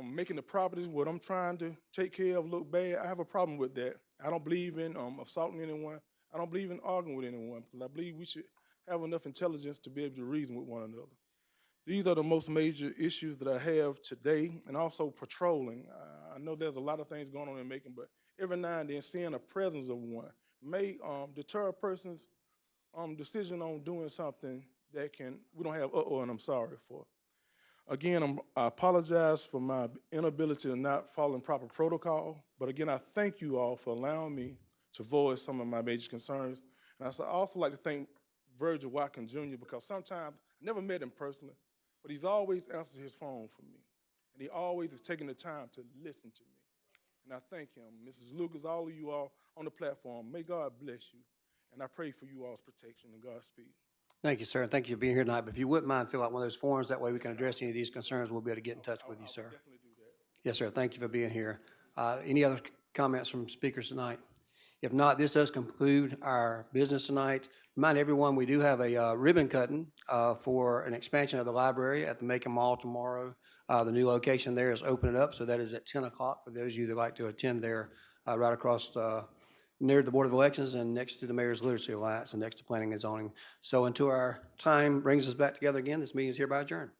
making the properties what I'm trying to take care of look bad, I have a problem with that. I don't believe in assaulting anyone. I don't believe in arguing with anyone, because I believe we should have enough intelligence to be able to reason with one another. These are the most major issues that I have today, and also patrolling. I know there's a lot of things going on in Macon, but every now and then seeing the presence of one may deter a person's decision on doing something that we don't have and I'm sorry for. Again, I apologize for my inability to not follow proper protocol, but again, I thank you all for allowing me to voice some of my major concerns. And I also like to thank Virgil Watkins Jr., because sometimes, I never met him personally, but he's always answered his phone for me. And he always has taken the time to listen to me. And I thank him. Mrs. Lucas, all of you all on the platform, may God bless you. And I pray for you all's protection and Godspeed. Thank you, sir. Thank you for being here tonight. But if you wouldn't mind, fill out one of those forms. That way we can address any of these concerns. We'll be able to get in touch with you, sir. Definitely do that. Yes, sir. Thank you for being here. Any other comments from speakers tonight? If not, this does conclude our business tonight. Remind everyone, we do have a ribbon cutting for an expansion of the library at the Macon Mall tomorrow. The new location there is opening up, so that is at 10 o'clock for those of you that like to attend there, right across near the Board of Elections and next to the Mayor's Literacy Alliance and next to Planning and Zoning. So until our time brings us back together again, this meeting is hereby adjourned.